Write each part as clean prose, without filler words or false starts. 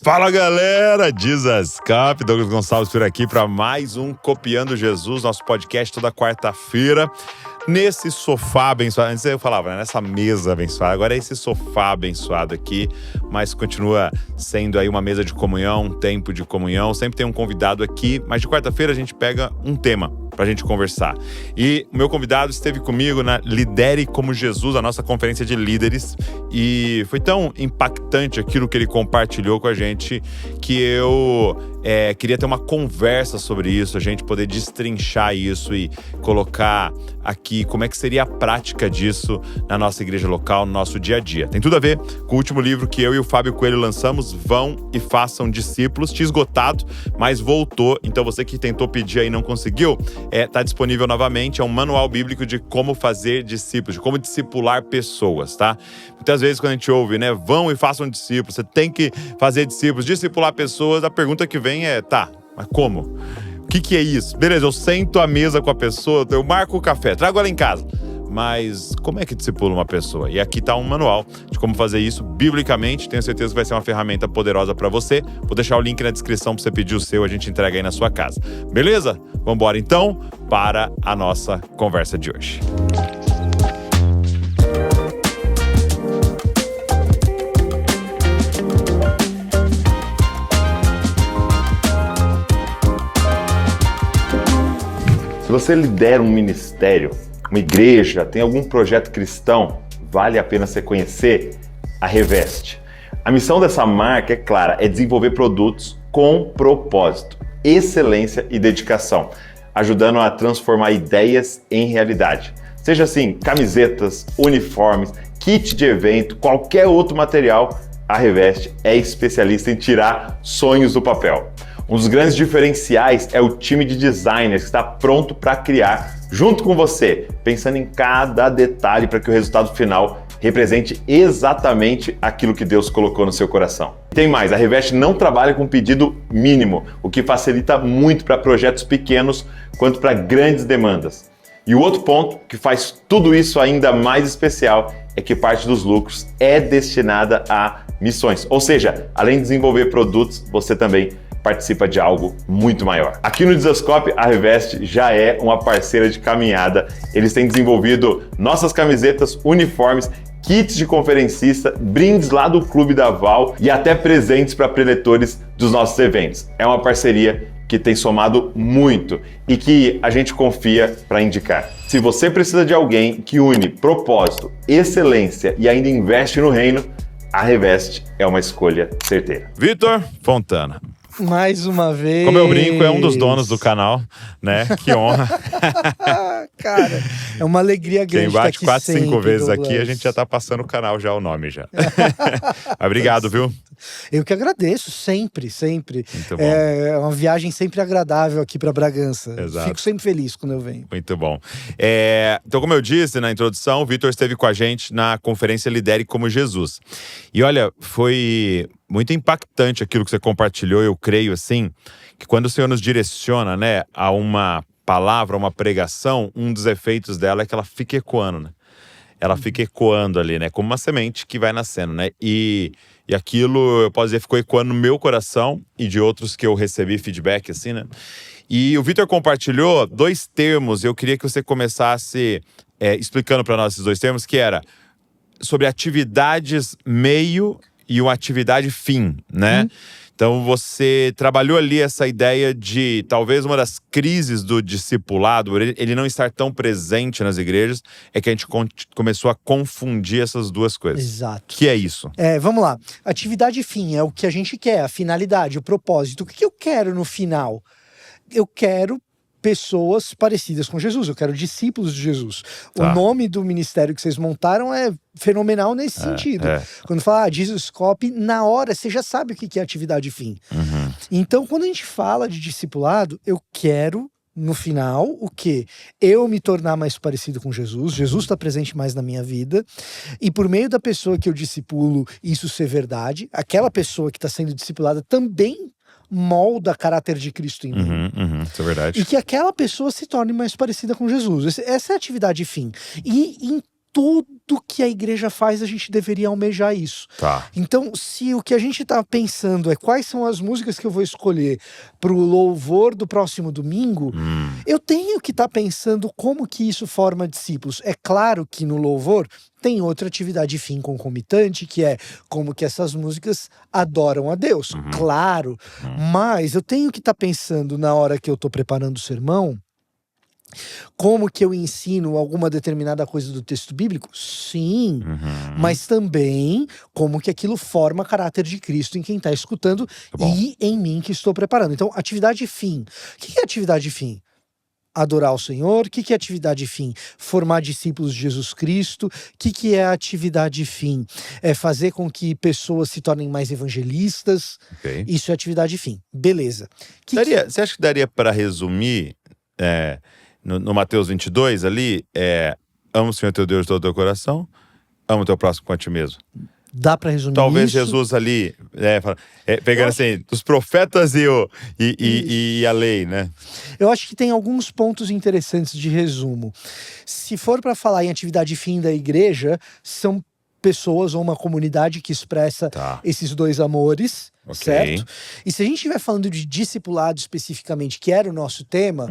Fala galera, Jesus Cup, Douglas Gonçalves por aqui para mais um Copiando Jesus, nosso podcast toda quarta-feira. Nesse sofá abençoado, antes eu falava, né? Nessa mesa abençoada, agora é esse sofá abençoado aqui, mas continua sendo aí uma mesa de comunhão, um tempo de comunhão, sempre tem um convidado aqui, mas de quarta-feira a gente pega um tema pra gente conversar. E o meu convidado esteve comigo na Lidere como Jesus, a nossa conferência de líderes, e foi tão impactante aquilo que ele compartilhou com a gente que eu queria ter uma conversa sobre isso, a gente poder destrinchar isso e colocar aqui como é que seria a prática disso na nossa igreja local, no nosso dia a dia. Tem tudo a ver com o último livro que eu e o Fábio Coelho lançamos, Vão e Façam Discípulos. Tinha esgotado, mas voltou. Então você que tentou pedir aí e não conseguiu, tá disponível novamente. É um manual bíblico de como fazer discípulos, de como discipular pessoas, tá? Muitas vezes quando a gente ouve, né, vão e façam discípulos, você tem que fazer discípulos, discipular pessoas, a pergunta que vem é, tá, mas como? O que é isso? Beleza, eu sento à mesa com a pessoa, eu marco o café, trago ela em casa. Mas como é que discipula uma pessoa? E aqui tá um manual de como fazer isso biblicamente. Tenho certeza que vai ser uma ferramenta poderosa para você. Vou deixar o link na descrição para você pedir o seu, a gente entrega aí na sua casa. Beleza? Vamos embora então para a nossa conversa de hoje. Se você lidera um ministério, uma igreja, tem algum projeto cristão, vale a pena você conhecer a Reveste. A missão dessa marca é clara, é desenvolver produtos com propósito, excelência e dedicação, ajudando a transformar ideias em realidade. Seja assim, camisetas, uniformes, kit de evento, qualquer outro material, a Reveste é especialista em tirar sonhos do papel. Um dos grandes diferenciais é o time de designers que está pronto para criar junto com você, pensando em cada detalhe para que o resultado final represente exatamente aquilo que Deus colocou no seu coração. Tem mais, a Reveste não trabalha com pedido mínimo, o que facilita muito para projetos pequenos quanto para grandes demandas. E o outro ponto que faz tudo isso ainda mais especial é que parte dos lucros é destinada a missões. Ou seja, além de desenvolver produtos, você também participa de algo muito maior. Aqui no Dizascope, a Reveste já é uma parceira de caminhada. Eles têm desenvolvido nossas camisetas, uniformes, kits de conferencista, brindes lá do Clube da Val e até presentes para preletores dos nossos eventos. É uma parceria que tem somado muito e que a gente confia para indicar. Se você precisa de alguém que une propósito, excelência e ainda investe no reino, a Reveste é uma escolha certeira. Vitor Fontana. Mais uma vez. Como eu brinco, é um dos donos do canal, né? Que honra. Cara, é uma alegria grande. Quem bate estar aqui 4, 5 vezes Douglas. aqui, a gente já tá passando o canal já, o nome já. Obrigado, viu? Eu que agradeço, sempre. Muito bom. É uma viagem sempre agradável aqui para Bragança. Exato. Fico sempre feliz quando eu venho. Muito bom. Então, como eu disse na introdução, o Vitor esteve com a gente na conferência Lidere como Jesus. E olha, foi muito impactante aquilo que você compartilhou, eu creio, assim, que quando o Senhor nos direciona, né, a uma palavra, a uma pregação, um dos efeitos dela é que ela fica ecoando, né? Ela fica ecoando ali, né? Como uma semente que vai nascendo, né? E aquilo, eu posso dizer, ficou ecoando no meu coração e de outros que eu recebi feedback, assim, né? E o Vitor compartilhou 2 termos, eu queria que você começasse explicando para nós esses 2 termos, que era sobre atividades meio e uma atividade fim, né? Então você trabalhou ali essa ideia de talvez uma das crises do discipulado, ele não estar tão presente nas igrejas, é que a gente começou a confundir essas duas coisas. Exato. Que é isso? Vamos lá. Atividade fim é o que a gente quer, a finalidade, o propósito. O que eu quero no final? Eu quero pessoas parecidas com Jesus, eu quero discípulos de Jesus. Tá. O nome do ministério que vocês montaram é fenomenal nesse sentido. Quando fala Jesus Cop, na hora você já sabe o que é atividade fim. Uhum. Então, quando a gente fala de discipulado, eu quero, no final, o quê? Eu me tornar mais parecido com Jesus, Jesus está presente mais na minha vida, e por meio da pessoa que eu discipulo, isso ser verdade, aquela pessoa que está sendo discipulada também molda caráter de Cristo em mim. Isso é verdade. E que aquela pessoa se torne mais parecida com Jesus. Essa é a atividade fim. E em tudo que a igreja faz, a gente deveria almejar isso. Tá. Então, se o que a gente tá pensando é quais são as músicas que eu vou escolher pro louvor do próximo domingo, eu tenho que estar pensando como que isso forma discípulos. É claro que no louvor tem outra atividade fim concomitante, que é como que essas músicas adoram a Deus. Claro, mas eu tenho que estar pensando na hora que eu tô preparando o sermão, como que eu ensino alguma determinada coisa do texto bíblico? Sim, mas também como que aquilo forma caráter de Cristo em quem está escutando e em mim que estou preparando. Então, atividade fim. O que é atividade fim? Adorar o Senhor. O que é atividade fim? Formar discípulos de Jesus Cristo. O que é atividade fim? É fazer com que pessoas se tornem mais evangelistas. Ok. Isso é atividade fim. Beleza. Você acha que daria para resumir no Mateus 22 ali, ama o Senhor teu Deus de todo o teu coração, ama o teu próximo com a ti mesmo. Dá para resumir Talvez isso? Jesus ali, pegando assim, dos profetas e a lei, né? Eu acho que tem alguns pontos interessantes de resumo. Se for para falar em atividade fim da igreja, são pessoas ou uma comunidade que expressa esses dois amores, certo? E se a gente estiver falando de discipulado especificamente, que era o nosso tema,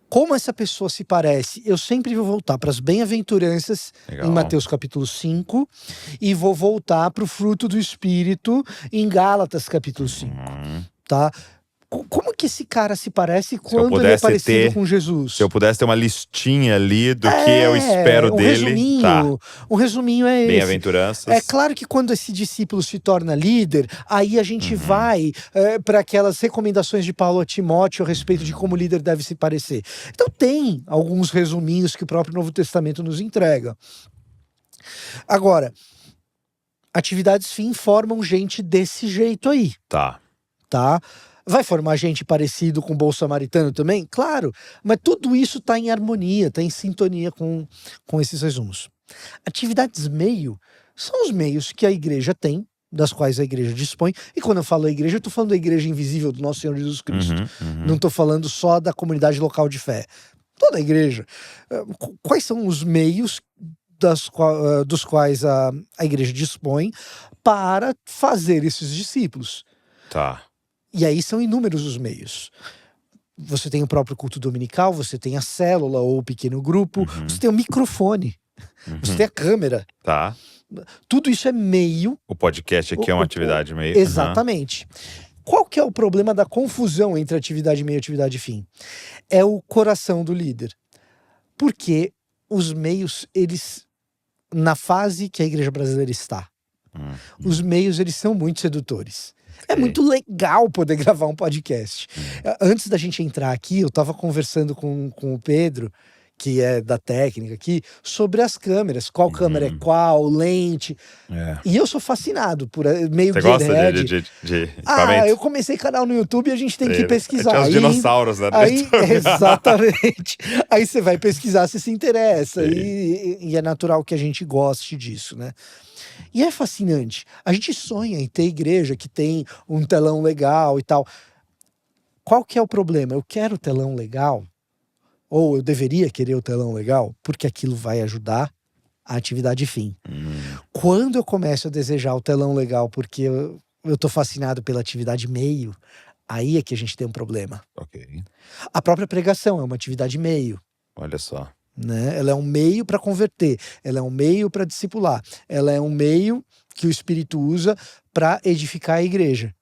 como essa pessoa se parece? Eu sempre vou voltar para as bem-aventuranças em Mateus capítulo 5 e vou voltar para o fruto do Espírito em Gálatas capítulo 5, tá? Como que esse cara se parece quando ele é parecido com Jesus? Se eu pudesse ter uma listinha ali do que eu espero dele. Um resuminho é esse. Bem-aventuranças. É claro que quando esse discípulo se torna líder, aí a gente vai para aquelas recomendações de Paulo a Timóteo a respeito de como o líder deve se parecer. Então tem alguns resuminhos que o próprio Novo Testamento nos entrega. Agora, atividades fim formam gente desse jeito aí. Tá? Vai formar gente parecido com o Bom Samaritano também? Claro, mas tudo isso está em harmonia, está em sintonia com esses resumos. Atividades meio são os meios que a igreja tem, das quais a igreja dispõe. E quando eu falo a igreja, eu estou falando da igreja invisível do nosso Senhor Jesus Cristo. Não estou falando só da comunidade local de fé. Toda a igreja. Quais são os meios dos quais a igreja dispõe para fazer esses discípulos? E aí são inúmeros os meios. Você tem o próprio culto dominical, você tem a célula ou o pequeno grupo, você tem o microfone, você tem a câmera. Tudo isso é meio. O podcast aqui é uma atividade meio. Exatamente. Qual que é o problema da confusão entre atividade meio e atividade fim? É o coração do líder. Porque os meios, eles, na fase que a igreja brasileira está, os meios, eles são muito sedutores. É muito legal poder gravar um podcast. Antes da gente entrar aqui, eu tava conversando com o Pedro, que é da técnica aqui, sobre as câmeras. Qual câmera é qual, lente. E eu sou fascinado por meio Você gosta de equipamentos? Eu comecei canal no YouTube e a gente tem que pesquisar. Tinha os dinossauros, né? Exatamente. Aí você vai pesquisar se interessa. E é natural que a gente goste disso, né? E é fascinante. A gente sonha em ter igreja que tem um telão legal e tal. Qual que é o problema? Eu quero o telão legal, ou eu deveria querer o telão legal, porque aquilo vai ajudar a atividade fim. Quando eu começo a desejar o telão legal porque eu tô fascinado pela atividade meio, aí é que a gente tem um problema. A própria pregação é uma atividade meio. Olha só. Né? Ela é um meio para converter, ela é um meio para discipular, ela é um meio que o Espírito usa para edificar a igreja.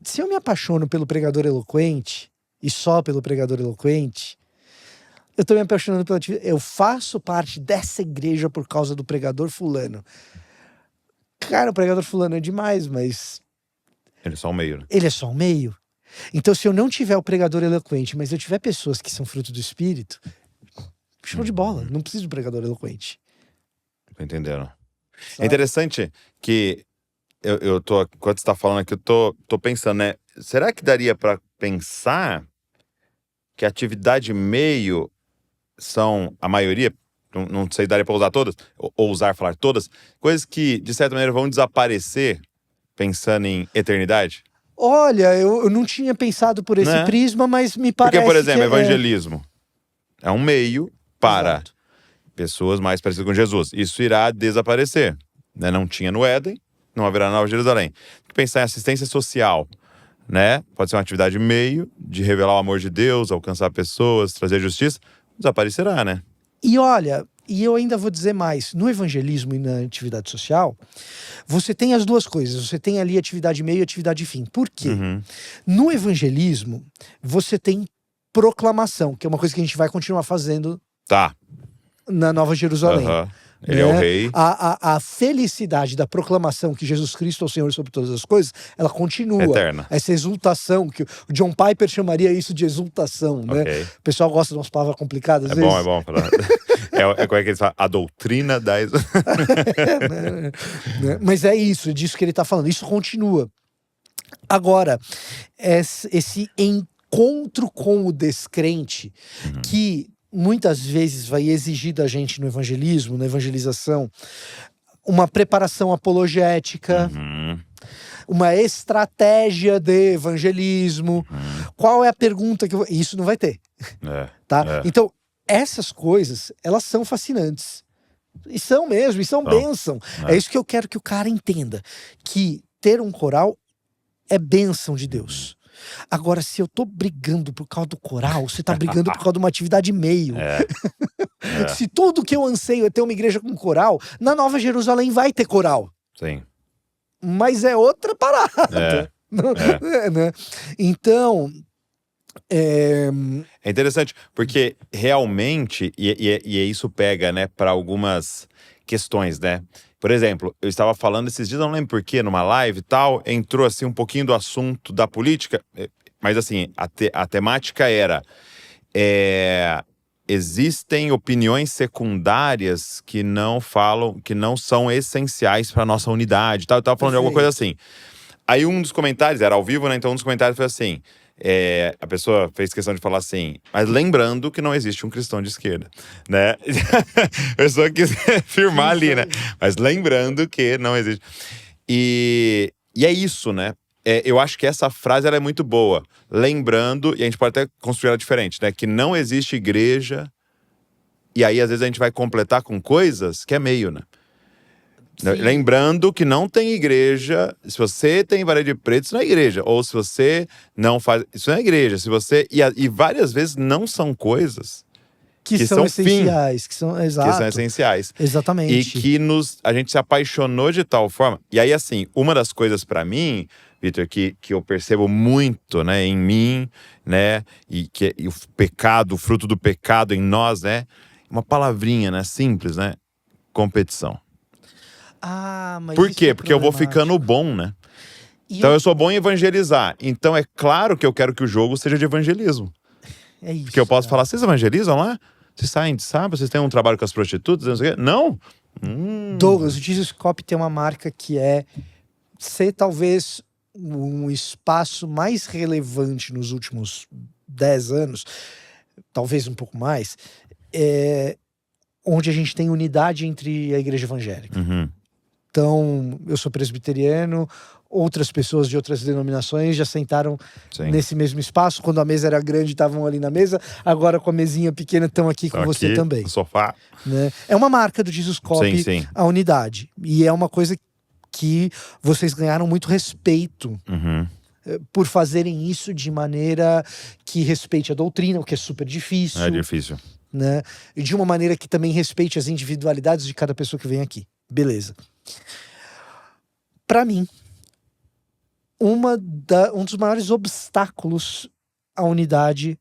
Se eu me apaixono pelo pregador eloquente e só pelo pregador eloquente, eu estou me apaixonando pela atividade. Eu faço parte dessa igreja por causa do pregador fulano. Cara, o pregador fulano é demais, mas ele é só um meio, né? Ele é só um meio. Então, se eu não tiver o pregador eloquente, mas eu tiver pessoas que são fruto do Espírito, show de bola, não preciso de um pregador eloquente. Entenderam? É interessante que eu tô, enquanto você tá falando aqui, eu tô pensando, né? Será que daria para pensar que a atividade meio são, a maioria, não sei, daria para usar todas, ou falar todas, coisas que, de certa maneira, vão desaparecer pensando em eternidade? Olha, eu não tinha pensado por esse prisma, mas me parece. Porque, por exemplo, evangelismo é um meio para pessoas mais parecidas com Jesus. Isso irá desaparecer, né? Não tinha no Éden, não haverá na Nova Jerusalém. Tem que pensar em assistência social, né? Pode ser uma atividade meio de revelar o amor de Deus, alcançar pessoas, trazer justiça. Desaparecerá, né? E olha, e eu ainda vou dizer mais, no evangelismo e na atividade social, você tem as duas coisas, você tem ali atividade meio e atividade fim. Por quê? Uhum. No evangelismo, você tem proclamação, que é uma coisa que a gente vai continuar fazendo Tá. na Nova Jerusalém. Aham. Ele é o rei. A felicidade da proclamação que Jesus Cristo é o Senhor sobre todas as coisas, ela continua. Eterna. Essa exultação, que o John Piper chamaria isso de exultação, né? Ok. O pessoal gosta de umas palavras complicadas às É vezes. bom. Como é que eles falam? A doutrina da... Né? Mas é isso, é disso que ele está falando. Isso continua. Agora, esse encontro com o descrente, que muitas vezes vai exigir da gente no evangelismo, na evangelização, uma preparação apologética, uma estratégia de evangelismo. Qual é a pergunta que eu... Isso não vai ter, tá? Então, essas coisas, elas são fascinantes. E são mesmo, e são bênção. É isso que eu quero que o cara entenda. Que ter um coral é bênção de Deus. Agora, se eu tô brigando por causa do coral, você tá brigando por causa de uma atividade meio. Se tudo que eu anseio é ter uma igreja com coral, na Nova Jerusalém vai ter coral. Sim. Mas é outra parada. Né? Então... É interessante, porque realmente, e isso pega, né, para algumas questões, né? Por exemplo, eu estava falando esses dias, não lembro porquê, numa live e tal, entrou assim um pouquinho do assunto da política, mas assim, a temática era existem opiniões secundárias que não falam, que não são essenciais para nossa unidade, tal. Eu estava falando de alguma coisa assim. Aí um dos comentários, era ao vivo, né? Então um dos comentários foi assim, a pessoa fez questão de falar assim, mas lembrando que não existe um cristão de esquerda, né? A pessoa quis firmar ali, né? Mas lembrando que não existe. E é isso, né? Eu acho que essa frase ela é muito boa. Lembrando, e a gente pode até construir ela diferente, né? Que não existe igreja, e aí às vezes a gente vai completar com coisas que é meio, né? Sim. Lembrando que não tem igreja. Se você tem varejo de preto, isso não é igreja. Ou se você não faz, isso não é igreja. Se você e várias vezes não são coisas que são essenciais, que são essenciais. Exatamente. E que a gente se apaixonou de tal forma. E aí assim, uma das coisas para mim, Vitor, que eu percebo muito, né, em mim, né, e o pecado, o fruto do pecado em nós, né, uma palavrinha, né, simples, né, competição. Mas por quê? Porque eu vou ficando bom, né? Então eu sou bom em evangelizar. Então é claro que eu quero que o jogo seja de evangelismo. É isso. Porque eu posso falar, vocês evangelizam lá? Vocês saem de sábado? Vocês têm um trabalho com as prostitutas? Não sei o quê? Não! Douglas, o Jesus Cop tem uma marca que é ser talvez um espaço mais relevante nos últimos 10 anos, talvez um pouco mais, onde a gente tem unidade entre a igreja evangélica. Então, eu sou presbiteriano, outras pessoas de outras denominações já sentaram nesse mesmo espaço. Quando a mesa era grande, estavam ali na mesa. Agora, com a mesinha pequena, estão aqui com você também. No sofá. Né? É uma marca do Jesus Cop, a unidade. E é uma coisa que vocês ganharam muito respeito por fazerem isso de maneira que respeite a doutrina, o que é super difícil. É difícil. Né? E de uma maneira que também respeite as individualidades de cada pessoa que vem aqui. Beleza. Para mim, um dos maiores obstáculos à unidade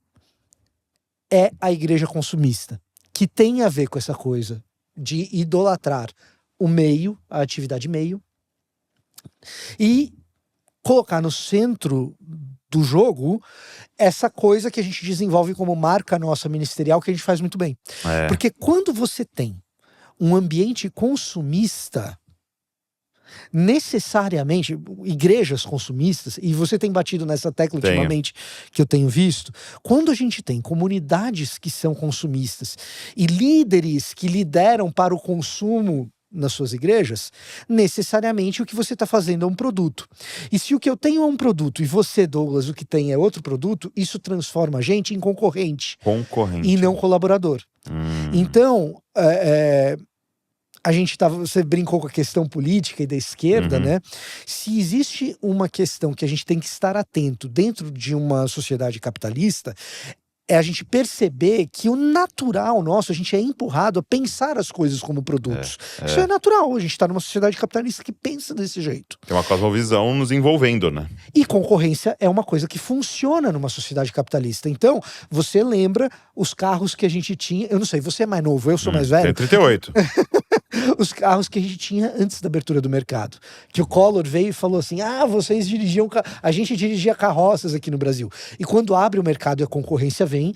é a igreja consumista, que tem a ver com essa coisa de idolatrar o meio, a atividade meio, e colocar no centro do jogo essa coisa que a gente desenvolve como marca nossa ministerial, que a gente faz muito bem. Porque quando você tem um ambiente consumista, necessariamente, igrejas consumistas, e você tem batido nessa tecla ultimamente que eu tenho visto, quando a gente tem comunidades que são consumistas e líderes que lideram para o consumo nas suas igrejas, necessariamente o que você está fazendo é um produto. E se o que eu tenho é um produto e você, Douglas, o que tem é outro produto, isso transforma a gente em concorrente. Concorrente. E não colaborador. Então, a gente você brincou com a questão política e da esquerda, né? Se existe uma questão que a gente tem que estar atento dentro de uma sociedade capitalista, é a gente perceber que o natural nosso, a gente é empurrado a pensar as coisas como produtos. Isso é natural, a gente está numa sociedade capitalista que pensa desse jeito. Tem uma cosmovisão nos envolvendo, né? E concorrência é uma coisa que funciona numa sociedade capitalista. Então, você lembra os carros que a gente tinha, eu não sei, você é mais novo, eu sou mais velho. Tem 38. Os carros que a gente tinha antes da abertura do mercado. Que o Collor veio e falou assim, vocês dirigiam... A gente dirigia carroças aqui no Brasil. E quando abre o mercado e a concorrência vem,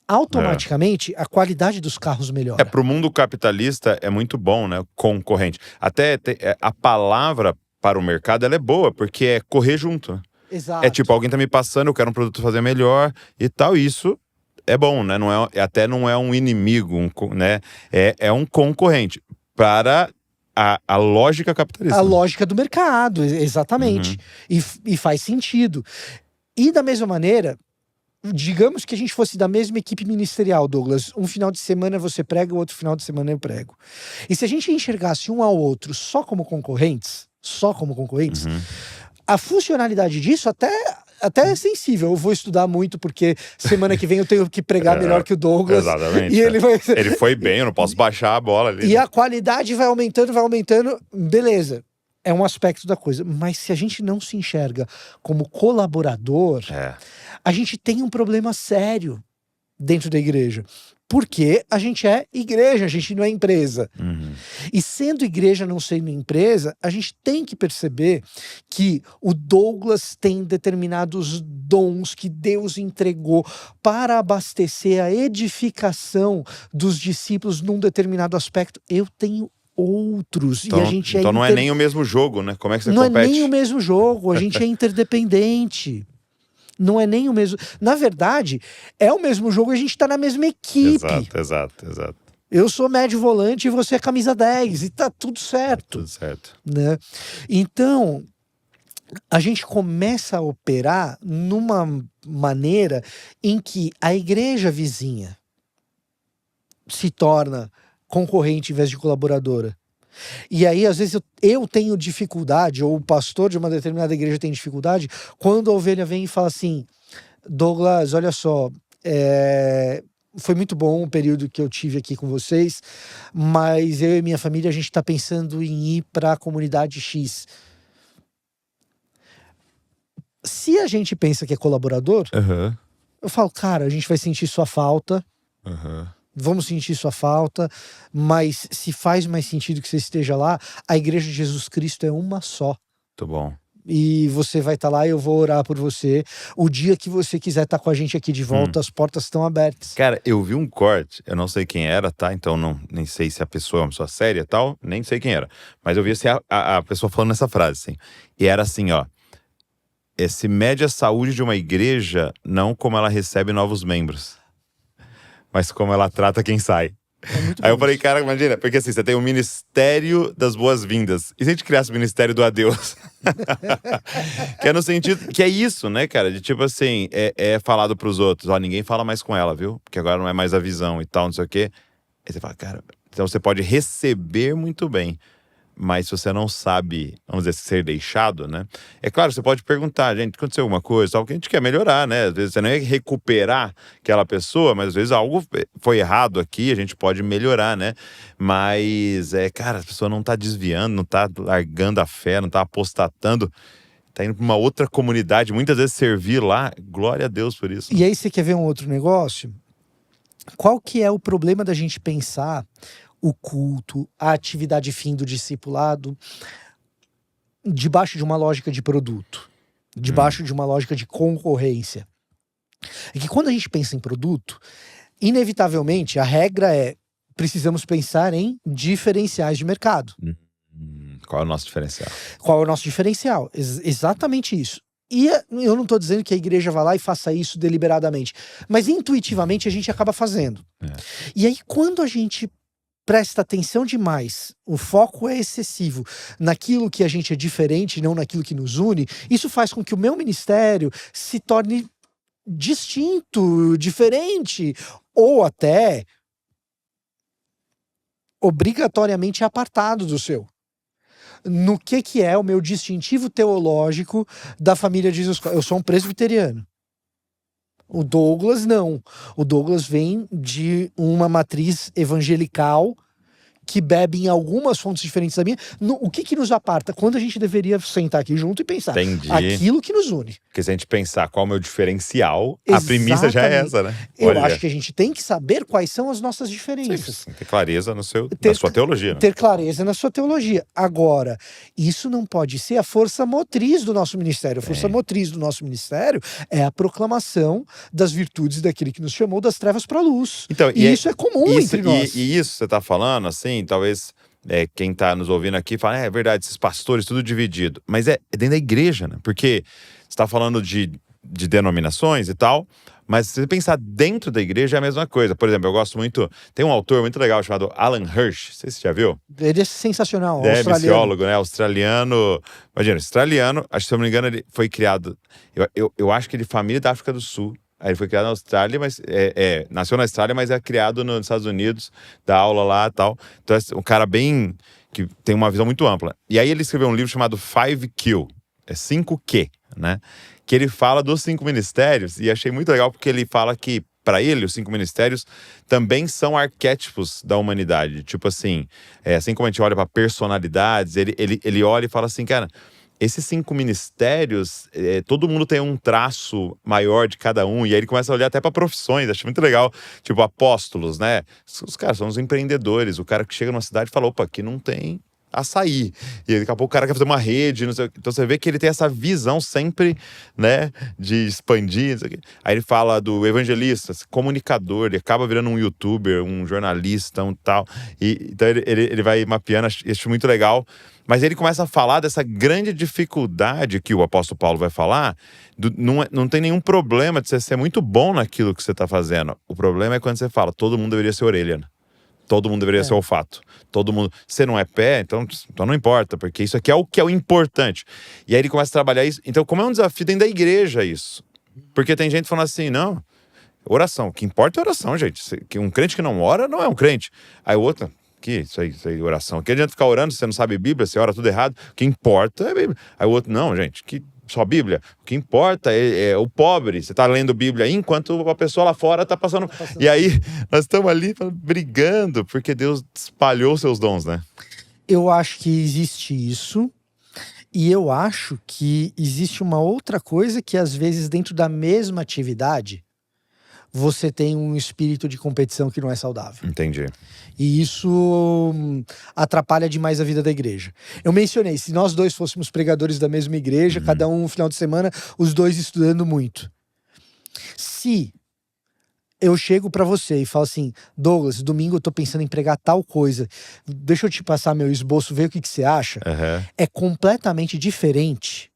automaticamente a qualidade dos carros melhora. Pro mundo capitalista é muito bom, né? Concorrente. Até a palavra para o mercado, ela é boa, porque é correr junto, né? Exato. É tipo, alguém tá me passando, eu quero um produto fazer melhor e tal, isso é bom, né? Até não é um inimigo, né? É um concorrente para a lógica capitalista. A lógica do mercado, exatamente. E faz sentido. E da mesma maneira, digamos que a gente fosse da mesma equipe ministerial, Douglas. Um final de semana você prega, o outro final de semana eu prego. E se a gente enxergasse um ao outro só como concorrentes, a funcionalidade disso até é sensível. Eu vou estudar muito porque semana que vem eu tenho que pregar melhor que o Douglas. Exatamente. E ele foi bem, eu não posso baixar a bola ali. E a qualidade vai aumentando, beleza. É um aspecto da coisa. Mas se a gente não se enxerga como colaborador, a gente tem um problema sério dentro da igreja. Porque a gente é igreja, a gente não é empresa. E sendo igreja, não sendo empresa, a gente tem que perceber que o Douglas tem determinados dons que Deus entregou para abastecer a edificação dos discípulos num determinado aspecto. Eu tenho outros. Então, e a gente então não é nem o mesmo jogo, né? Como é que você compete? Não é nem o mesmo jogo, a gente é interdependente. Não é nem o mesmo... Na verdade, é o mesmo jogo, a gente tá na mesma equipe. Exato. Eu sou médio volante e você é camisa 10 e tá tudo certo. Tudo certo. Né? Então, a gente começa a operar numa maneira em que a igreja vizinha se torna concorrente em vez de colaboradora. E aí, às vezes, eu tenho dificuldade, ou o pastor de uma determinada igreja tem dificuldade, quando a ovelha vem e fala assim, Douglas, olha só, foi muito bom o período que eu tive aqui com vocês, mas eu e minha família, a gente está pensando em ir para a comunidade X. Se a gente pensa que é colaborador, eu falo, cara, a gente vai sentir sua falta, vamos sentir sua falta, mas se faz mais sentido que você esteja lá, a Igreja de Jesus Cristo é uma só. Muito bom. E você vai estar lá e eu vou orar por você. O dia que você quiser estar com a gente aqui de volta, as portas estão abertas. Cara, eu vi um corte, eu não sei quem era, tá? Então nem sei se a pessoa é uma pessoa séria e tal, nem sei quem era. Mas eu vi assim, a pessoa falando essa frase, assim. E era assim, ó. Se mede a saúde de uma igreja não como ela recebe novos membros, mas como ela trata quem sai. Aí eu falei, cara, imagina, porque assim, você tem o ministério das boas-vindas. E se a gente criasse o ministério do adeus? Que é no sentido, que é isso, né, cara? De tipo assim, é falado pros outros, ó, ninguém fala mais com ela, viu? Porque agora não é mais a visão e tal, não sei o quê. Aí você fala, cara, então você pode receber muito bem, mas se você não sabe, vamos dizer, ser deixado, né? É claro, você pode perguntar, gente, aconteceu alguma coisa, algo que a gente quer melhorar, né? Às vezes você não é recuperar aquela pessoa, mas às vezes algo foi errado aqui, a gente pode melhorar, né? Mas, cara, a pessoa não tá desviando, não tá largando a fé, não tá apostatando, tá indo pra uma outra comunidade, muitas vezes servir lá, glória a Deus por isso. E aí você quer ver um outro negócio? Qual que é o problema da gente pensar o culto, a atividade fim do discipulado, debaixo de uma lógica de produto, debaixo de uma lógica de concorrência? É que quando a gente pensa em produto, inevitavelmente a regra é, precisamos pensar em diferenciais de mercado. Qual é o nosso diferencial? Qual é o nosso diferencial? Exatamente isso. E eu não estou dizendo que a igreja vá lá e faça isso deliberadamente, mas intuitivamente a gente acaba fazendo. E aí quando a gente presta atenção demais, o foco é excessivo naquilo que a gente é diferente, não naquilo que nos une, isso faz com que o meu ministério se torne distinto, diferente, ou até obrigatoriamente apartado do seu. No que é o meu distintivo teológico da família de Jesus? Eu sou um presbiteriano. O Douglas não. O Douglas vem de uma matriz evangelical que bebe em algumas fontes diferentes da minha. O que nos aparta? Quando a gente deveria sentar aqui junto e pensar aquilo que nos une. Porque se a gente pensar qual é o meu diferencial, a premissa já é essa, né? Eu acho que a gente tem que saber quais são as nossas diferenças. Sim, ter clareza na sua teologia. Né? Ter clareza na sua teologia. Agora, isso não pode ser a força motriz do nosso ministério. A força motriz do nosso ministério é a proclamação das virtudes daquele que nos chamou das trevas para a luz. Então, e isso é comum entre nós. E isso você está falando, assim, talvez quem está nos ouvindo aqui fala, é verdade, esses pastores, tudo dividido. Mas é dentro da igreja, né? Porque você está falando de denominações e tal, mas se você pensar dentro da igreja é a mesma coisa. Por exemplo, eu gosto muito, tem um autor muito legal chamado Alan Hirsch, não sei se você já viu. Ele é sensacional, australiano. Missiólogo, né? Australiano, imagina, australiano, acho que se eu não me engano ele foi criado, eu acho que ele é família da África do Sul. Aí ele foi criado na Austrália, mas nasceu na Austrália, mas é criado nos Estados Unidos, dá aula lá e tal. Então é um cara bem, que tem uma visão muito ampla. E aí ele escreveu um livro chamado 5Q, 5Q, né? Que ele fala dos 5 ministérios, e achei muito legal porque ele fala que, para ele, os 5 ministérios também são arquétipos da humanidade. Tipo assim, assim como a gente olha para personalidades, ele olha e fala assim, cara, esses 5 ministérios, todo mundo tem um traço maior de cada um, e aí ele começa a olhar até para profissões, acho muito legal, tipo apóstolos, né? Os caras são os empreendedores, o cara que chega numa cidade e fala, opa, aqui não tem açaí, e daqui a pouco o cara quer fazer uma rede, não sei, então você vê que ele tem essa visão sempre, né, de expandir, não sei o quê. Aí ele fala do evangelista, comunicador, ele acaba virando um youtuber, um jornalista, um tal, e então ele vai mapeando, acho muito legal. Mas ele começa a falar dessa grande dificuldade que o apóstolo Paulo vai falar. Não tem nenhum problema de você ser muito bom naquilo que você está fazendo. O problema é quando você fala, todo mundo deveria ser orelha, né? Todo mundo deveria ser olfato. Todo mundo. Você não é pé, então não importa, porque isso aqui é o que é o importante. E aí ele começa a trabalhar isso. Então, como é um desafio dentro da igreja isso? Porque tem gente falando assim, não, oração. O que importa é oração, gente. Um crente que não ora não é um crente. Aí o outro. Isso aí, oração. Que adianta ficar orando se você não sabe Bíblia, você ora tudo errado. O que importa é a Bíblia. Aí o outro, não, gente, só Bíblia. O que importa é o pobre. Você tá lendo Bíblia aí, enquanto a pessoa lá fora tá passando. E aí, nós estamos ali brigando, porque Deus espalhou seus dons, né? Eu acho que existe isso. E eu acho que existe uma outra coisa que, às vezes, dentro da mesma atividade, você tem um espírito de competição que não é saudável. Entendi. E isso atrapalha demais a vida da igreja. Eu mencionei, se nós dois fôssemos pregadores da mesma igreja, cada um no final de semana, os dois estudando muito. Se eu chego pra você e falo assim, Douglas, domingo eu tô pensando em pregar tal coisa, deixa eu te passar meu esboço, ver o que você acha. Uhum. É completamente diferente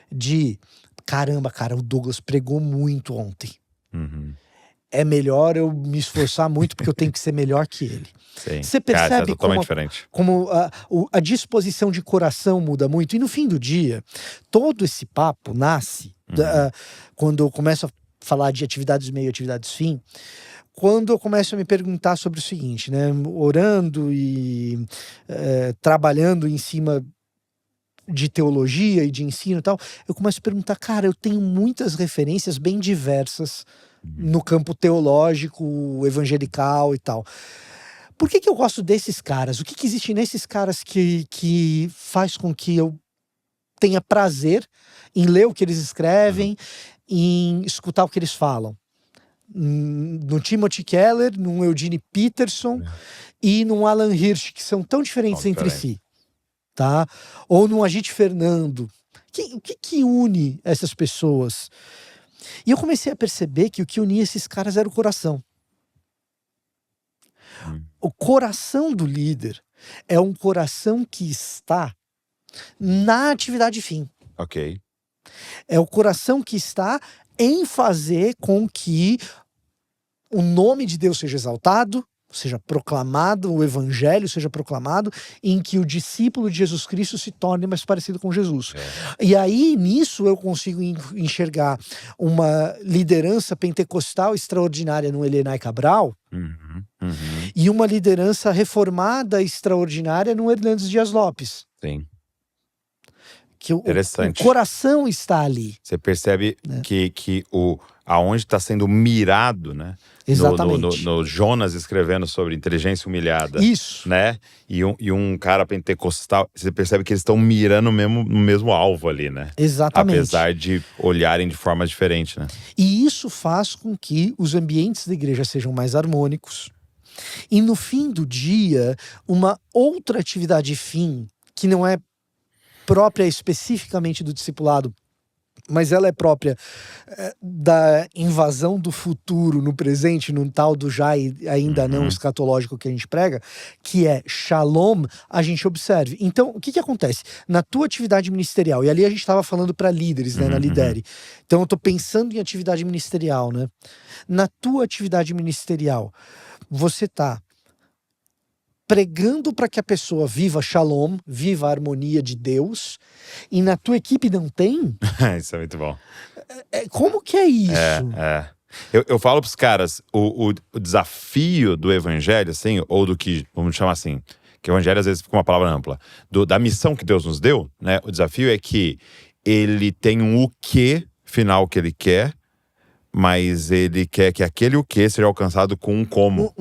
de... Caramba, cara, o Douglas pregou muito ontem. Uhum. É melhor eu me esforçar muito porque eu tenho que ser melhor que ele. Sim. Você percebe como a disposição de coração muda muito. E no fim do dia, todo esse papo nasce quando eu começo a falar de atividades meio, atividades fim, quando eu começo a me perguntar sobre o seguinte, né? Orando e trabalhando em cima de teologia e de ensino e tal, eu começo a perguntar, cara, eu tenho muitas referências bem diversas no campo teológico, evangelical e tal. Por que eu gosto desses caras? O que existe nesses caras que faz com que eu tenha prazer em ler o que eles escrevem, em escutar o que eles falam? No Timothy Keller, no Eugene Peterson e no Alan Hirsch, que são tão diferentes entre si. Tá? Ou no Agite Fernando. O que une essas pessoas? E eu comecei a perceber que o que unia esses caras era o coração. O coração do líder é um coração que está na atividade fim. Ok. É o coração que está em fazer com que o nome de Deus seja exaltado, seja proclamado o evangelho, seja proclamado, em que o discípulo de Jesus Cristo se torne mais parecido com Jesus. E aí, nisso, eu consigo enxergar uma liderança pentecostal extraordinária no Helena Cabral e uma liderança reformada extraordinária no Hernandes Dias Lopes. Sim. Que o Interessante. coração está ali. Você percebe que aonde está sendo mirado, né? Exatamente. No Jonas escrevendo sobre inteligência humilhada. Isso. Né? E um cara pentecostal, você percebe que eles estão mirando no mesmo alvo ali, né? Exatamente. Apesar de olharem de forma diferente, né? E isso faz com que os ambientes da igreja sejam mais harmônicos. E no fim do dia, uma outra atividade fim, que não é própria especificamente do discipulado, mas ela é própria da invasão do futuro no presente, num tal do já e ainda não escatológico que a gente prega, que é shalom, a gente observe. Então, o que acontece? Na tua atividade ministerial, e ali a gente estava falando para líderes, né, na Lidere. Então, eu estou pensando em atividade ministerial, né? Na tua atividade ministerial, você está pregando para que a pessoa viva shalom, viva a harmonia de Deus, e na tua equipe não tem? Isso é muito bom. Como que é isso? Eu falo pros caras, o desafio do evangelho, assim, ou do que, vamos chamar assim, que o evangelho às vezes fica uma palavra ampla, da missão que Deus nos deu, né? O desafio é que ele tem um o que final que ele quer, mas ele quer que aquele o que seja alcançado com um como.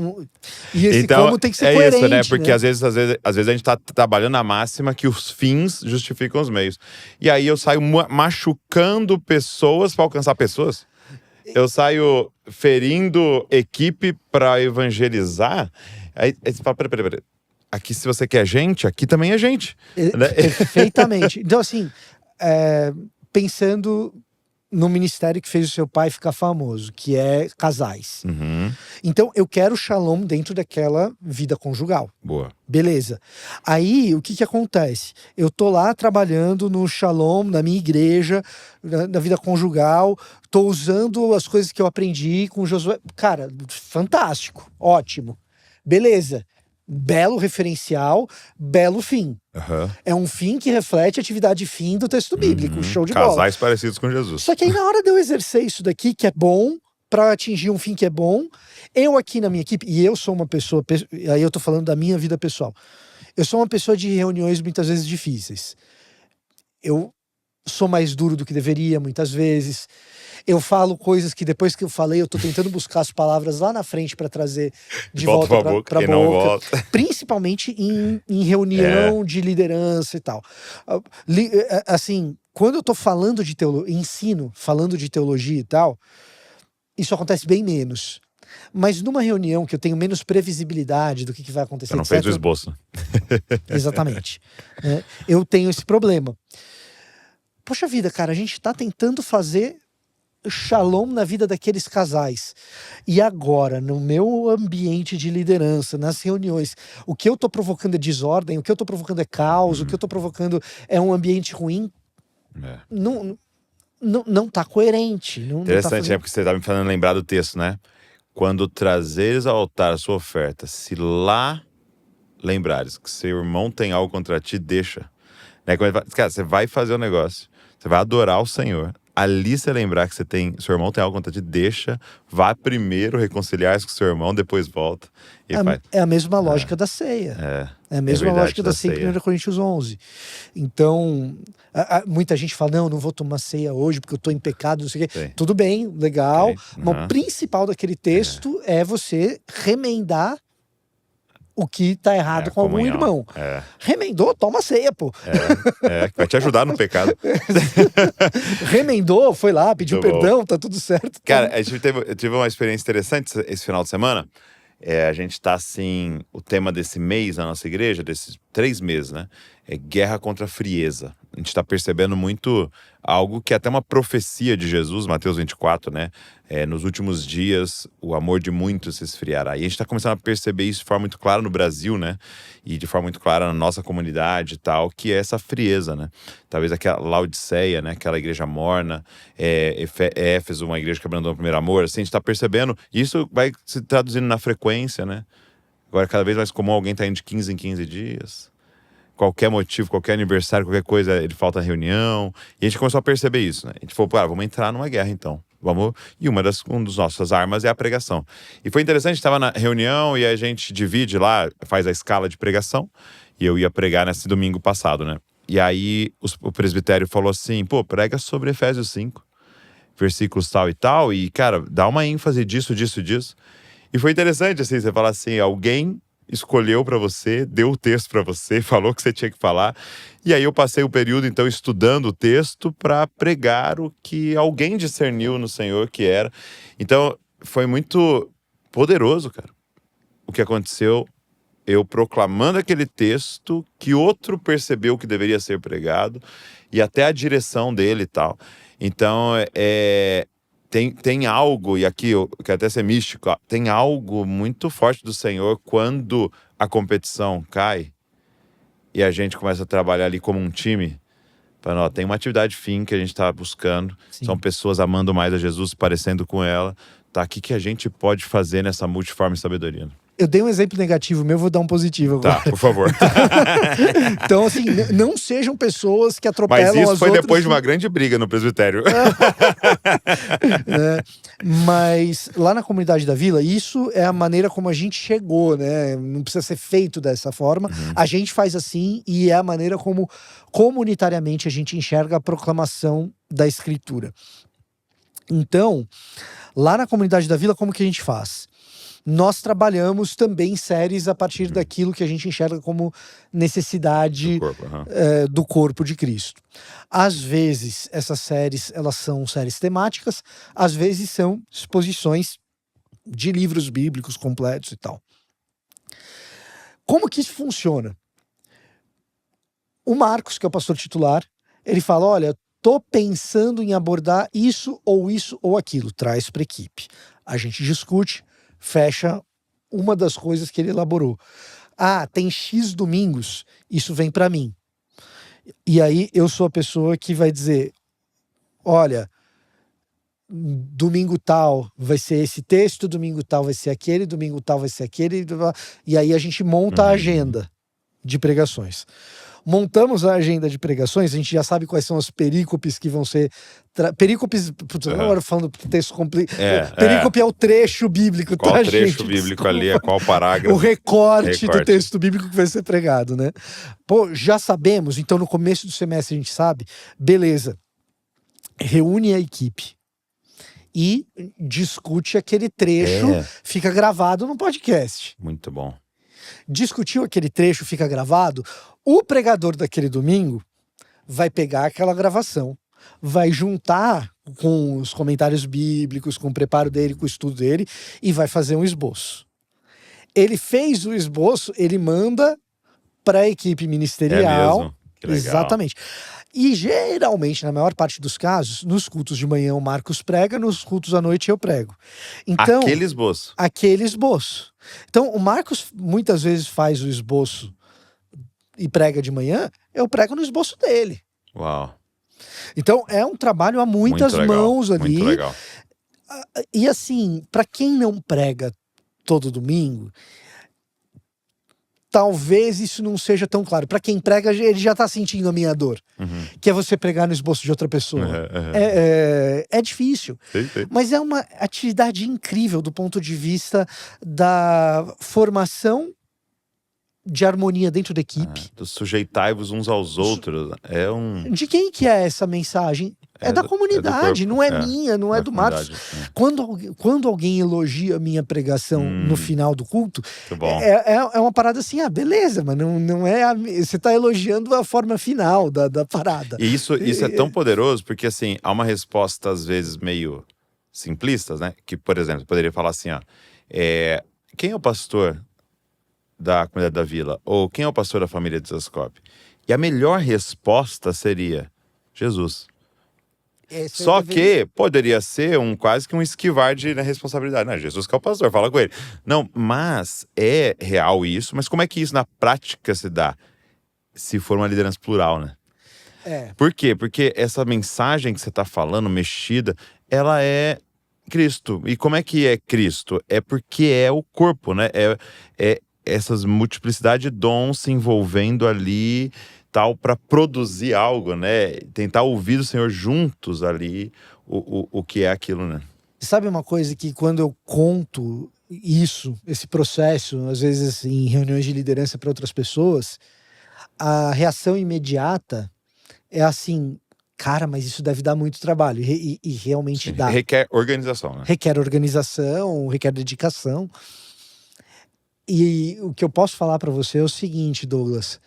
E esse então, como tem que ser coerente, isso, né? Porque né? às vezes a gente tá trabalhando a máxima que os fins justificam os meios. E aí eu saio machucando pessoas para alcançar pessoas. Eu saio ferindo equipe para evangelizar. Aí você fala, peraí. Aqui se você quer gente, aqui também é gente. Né? Perfeitamente. Então assim, pensando no ministério que fez o seu pai ficar famoso, que é casais. Então, eu quero shalom dentro daquela vida conjugal. Boa. Beleza. Aí, o que acontece? Eu tô lá trabalhando no shalom, na minha igreja, na vida conjugal, tô usando as coisas que eu aprendi com Josué. Cara, fantástico, ótimo. Beleza. Belo referencial, belo fim. É um fim que reflete a atividade fim do texto bíblico, show de bola. Casais parecidos com Jesus. Só que aí na hora de eu exercer isso daqui, que é bom, para atingir um fim que é bom, eu aqui na minha equipe, e eu sou uma pessoa, aí eu tô falando da minha vida pessoal, eu sou uma pessoa de reuniões muitas vezes difíceis. Eu sou mais duro do que deveria muitas vezes. Eu falo coisas que depois que eu falei, eu tô tentando buscar as palavras lá na frente para trazer de volta pra boca. Não volta. Principalmente em reunião de liderança e tal. Assim, quando eu tô falando de falando de teologia e tal, isso acontece bem menos. Mas numa reunião que eu tenho menos previsibilidade do que vai acontecer, você não fez o esboço. Exatamente. Eu tenho esse problema. Poxa vida, cara, a gente tá tentando fazer shalom na vida daqueles casais. E agora, no meu ambiente de liderança, nas reuniões, o que eu tô provocando é desordem, o que eu tô provocando é caos, o que eu tô provocando é um ambiente ruim. Não tá coerente. Interessante, porque você tá me fazendo lembrar do texto, né? Quando trazeres ao altar a sua oferta, se lá lembrares que seu irmão tem algo contra ti, deixa. Né? Cara, você vai fazer o negócio, você vai adorar o Senhor. Ali você lembrar que seu irmão tem algo contra ti, deixa, vá primeiro reconciliar-se com seu irmão, depois volta. É a mesma lógica da ceia. É a mesma lógica da ceia em 1 Coríntios 11. Então, muita gente fala, não vou tomar ceia hoje porque eu tô em pecado, não sei o quê. Sim. Tudo bem, legal. Mas o principal daquele texto é você remendar o que tá errado com algum irmão. Remendou, toma ceia, pô. Que vai te ajudar no pecado. Remendou, foi lá, pediu perdão, tá tudo certo. Cara, eu tive uma experiência interessante esse final de semana. A gente tá assim, o tema desse mês na nossa igreja, desses 3 meses, né? É guerra contra a frieza. A gente tá percebendo muito algo que é até uma profecia de Jesus, Mateus 24, né? Nos últimos dias, o amor de muitos se esfriará. E a gente tá começando a perceber isso de forma muito clara no Brasil, né? E de forma muito clara na nossa comunidade e tal, que é essa frieza, né? Talvez aquela Laodiceia, né? Aquela igreja morna, Éfeso, uma igreja que abandonou o primeiro amor. Assim, a gente tá percebendo, e isso vai se traduzindo na frequência, né? Agora, cada vez mais comum alguém tá indo de 15 em 15 dias. Qualquer motivo, qualquer aniversário, qualquer coisa, ele falta reunião. E a gente começou a perceber isso, né? A gente falou, cara, vamos entrar numa guerra então. Vamos... E uma das nossas armas é a pregação. E foi interessante, a gente estava na reunião e a gente divide lá, faz a escala de pregação. E eu ia pregar nesse domingo passado, né? E aí o presbitério falou assim, pô, prega sobre Efésios 5, versículos tal e tal. E, cara, dá uma ênfase disso. E foi interessante, assim, você falar assim, alguém escolheu pra você, deu o texto pra você, falou o que você tinha que falar. E aí eu passei o período, então, estudando o texto pra pregar o que alguém discerniu no Senhor que era. Então, foi muito poderoso, cara, o que aconteceu. Eu proclamando aquele texto que outro percebeu que deveria ser pregado e até a direção dele e tal. Então, tem algo, e aqui eu quero até ser místico, ó, tem algo muito forte do Senhor quando a competição cai e a gente começa a trabalhar ali como um time. Falando, ó, tem uma atividade fim que a gente está buscando, Sim. são pessoas amando mais a Jesus, parecendo com ela. Tá, o que a gente pode fazer nessa multiforme sabedoria? Eu dei um exemplo negativo meu, vou dar um positivo agora. Tá, por favor. Então, assim, não sejam pessoas que atropelam as Mas outras. isso foi depois de uma grande briga no presbitério. Mas lá na comunidade da Vila, isso é a maneira como a gente chegou, né? Não precisa ser feito dessa forma. A gente faz assim e é a maneira como comunitariamente a gente enxerga a proclamação da Escritura. Então, lá na comunidade da Vila, como que a gente faz? Nós trabalhamos também séries a partir daquilo que a gente enxerga como necessidade do corpo de Cristo. Às vezes, essas séries, elas são séries temáticas, às vezes são exposições de livros bíblicos completos e tal. Como que isso funciona? O Marcos, que é o pastor titular, ele fala, olha, tô pensando em abordar isso ou aquilo, traz para a equipe. A gente discute, fecha uma das coisas que ele elaborou. Ah, tem X domingos, isso vem para mim. E aí eu sou a pessoa que vai dizer, olha, domingo tal vai ser esse texto, domingo tal vai ser aquele, domingo tal vai ser aquele, e aí a gente monta a agenda de pregações. Montamos a agenda de pregações, a gente já sabe quais são as perícopes que vão ser... Perícopes, putz, agora falando texto complicado. Perícope é o trecho bíblico, qual tá, trecho gente? bíblico Desculpa. ali, é qual parágrafo? O recorte do texto bíblico que vai ser pregado, né? Pô, já sabemos, então no começo do semestre a gente sabe, beleza, reúne a equipe e discute aquele trecho, fica gravado no podcast. Muito bom. Discutiu aquele trecho, fica gravado, o pregador daquele domingo vai pegar aquela gravação, vai juntar com os comentários bíblicos, com o preparo dele, com o estudo dele, e vai fazer um esboço. Ele fez o esboço, ele manda para a equipe ministerial. É mesmo? Que legal. Exatamente. E geralmente, na maior parte dos casos, nos cultos de manhã o Marcos prega, nos cultos à noite eu prego. Então, aquele esboço. Aquele esboço. Então, o Marcos muitas vezes faz o esboço e prega de manhã, eu prego no esboço dele. Uau. Então, é um trabalho a muitas mãos ali. Muito legal. E assim, para quem não prega todo domingo, talvez isso não seja tão claro. Para quem prega, ele já tá sentindo a minha dor. Que é você pregar no esboço de outra pessoa. É difícil. Sei. Mas é uma atividade incrível do ponto de vista da formação de harmonia dentro da equipe. Do sujeitai-vos uns aos outros. De quem que é essa mensagem? É da comunidade, não é minha, não é do Marcos. Quando alguém elogia a minha pregação no final do culto, é uma parada assim, beleza, mas não é você tá elogiando a forma final da parada. E isso é tão poderoso, porque assim, há uma resposta às vezes meio simplistas, né? Que, por exemplo, eu poderia falar assim, quem é o pastor da comunidade da Vila? Ou quem é o pastor da família de Zascope? E a melhor resposta seria Jesus. Só que poderia ser quase que um esquivar de responsabilidade. Não, Jesus que é o pastor, fala com ele. Não, mas é real isso. Mas como é que isso na prática se dá? Se for uma liderança plural, né? Por quê? Porque essa mensagem que você está falando, mexida, ela é Cristo. E como é que é Cristo? É porque é o corpo, né? essas multiplicidade de dons se envolvendo ali, tal, para produzir algo, né? Tentar ouvir o Senhor juntos ali, o que é aquilo, né? Sabe uma coisa que quando eu conto esse processo, às vezes assim, em reuniões de liderança para outras pessoas, a reação imediata é assim, cara, mas isso deve dar muito trabalho. E realmente dá. Requer organização, né? Requer organização, requer dedicação. E o que eu posso falar para você é o seguinte, Douglas.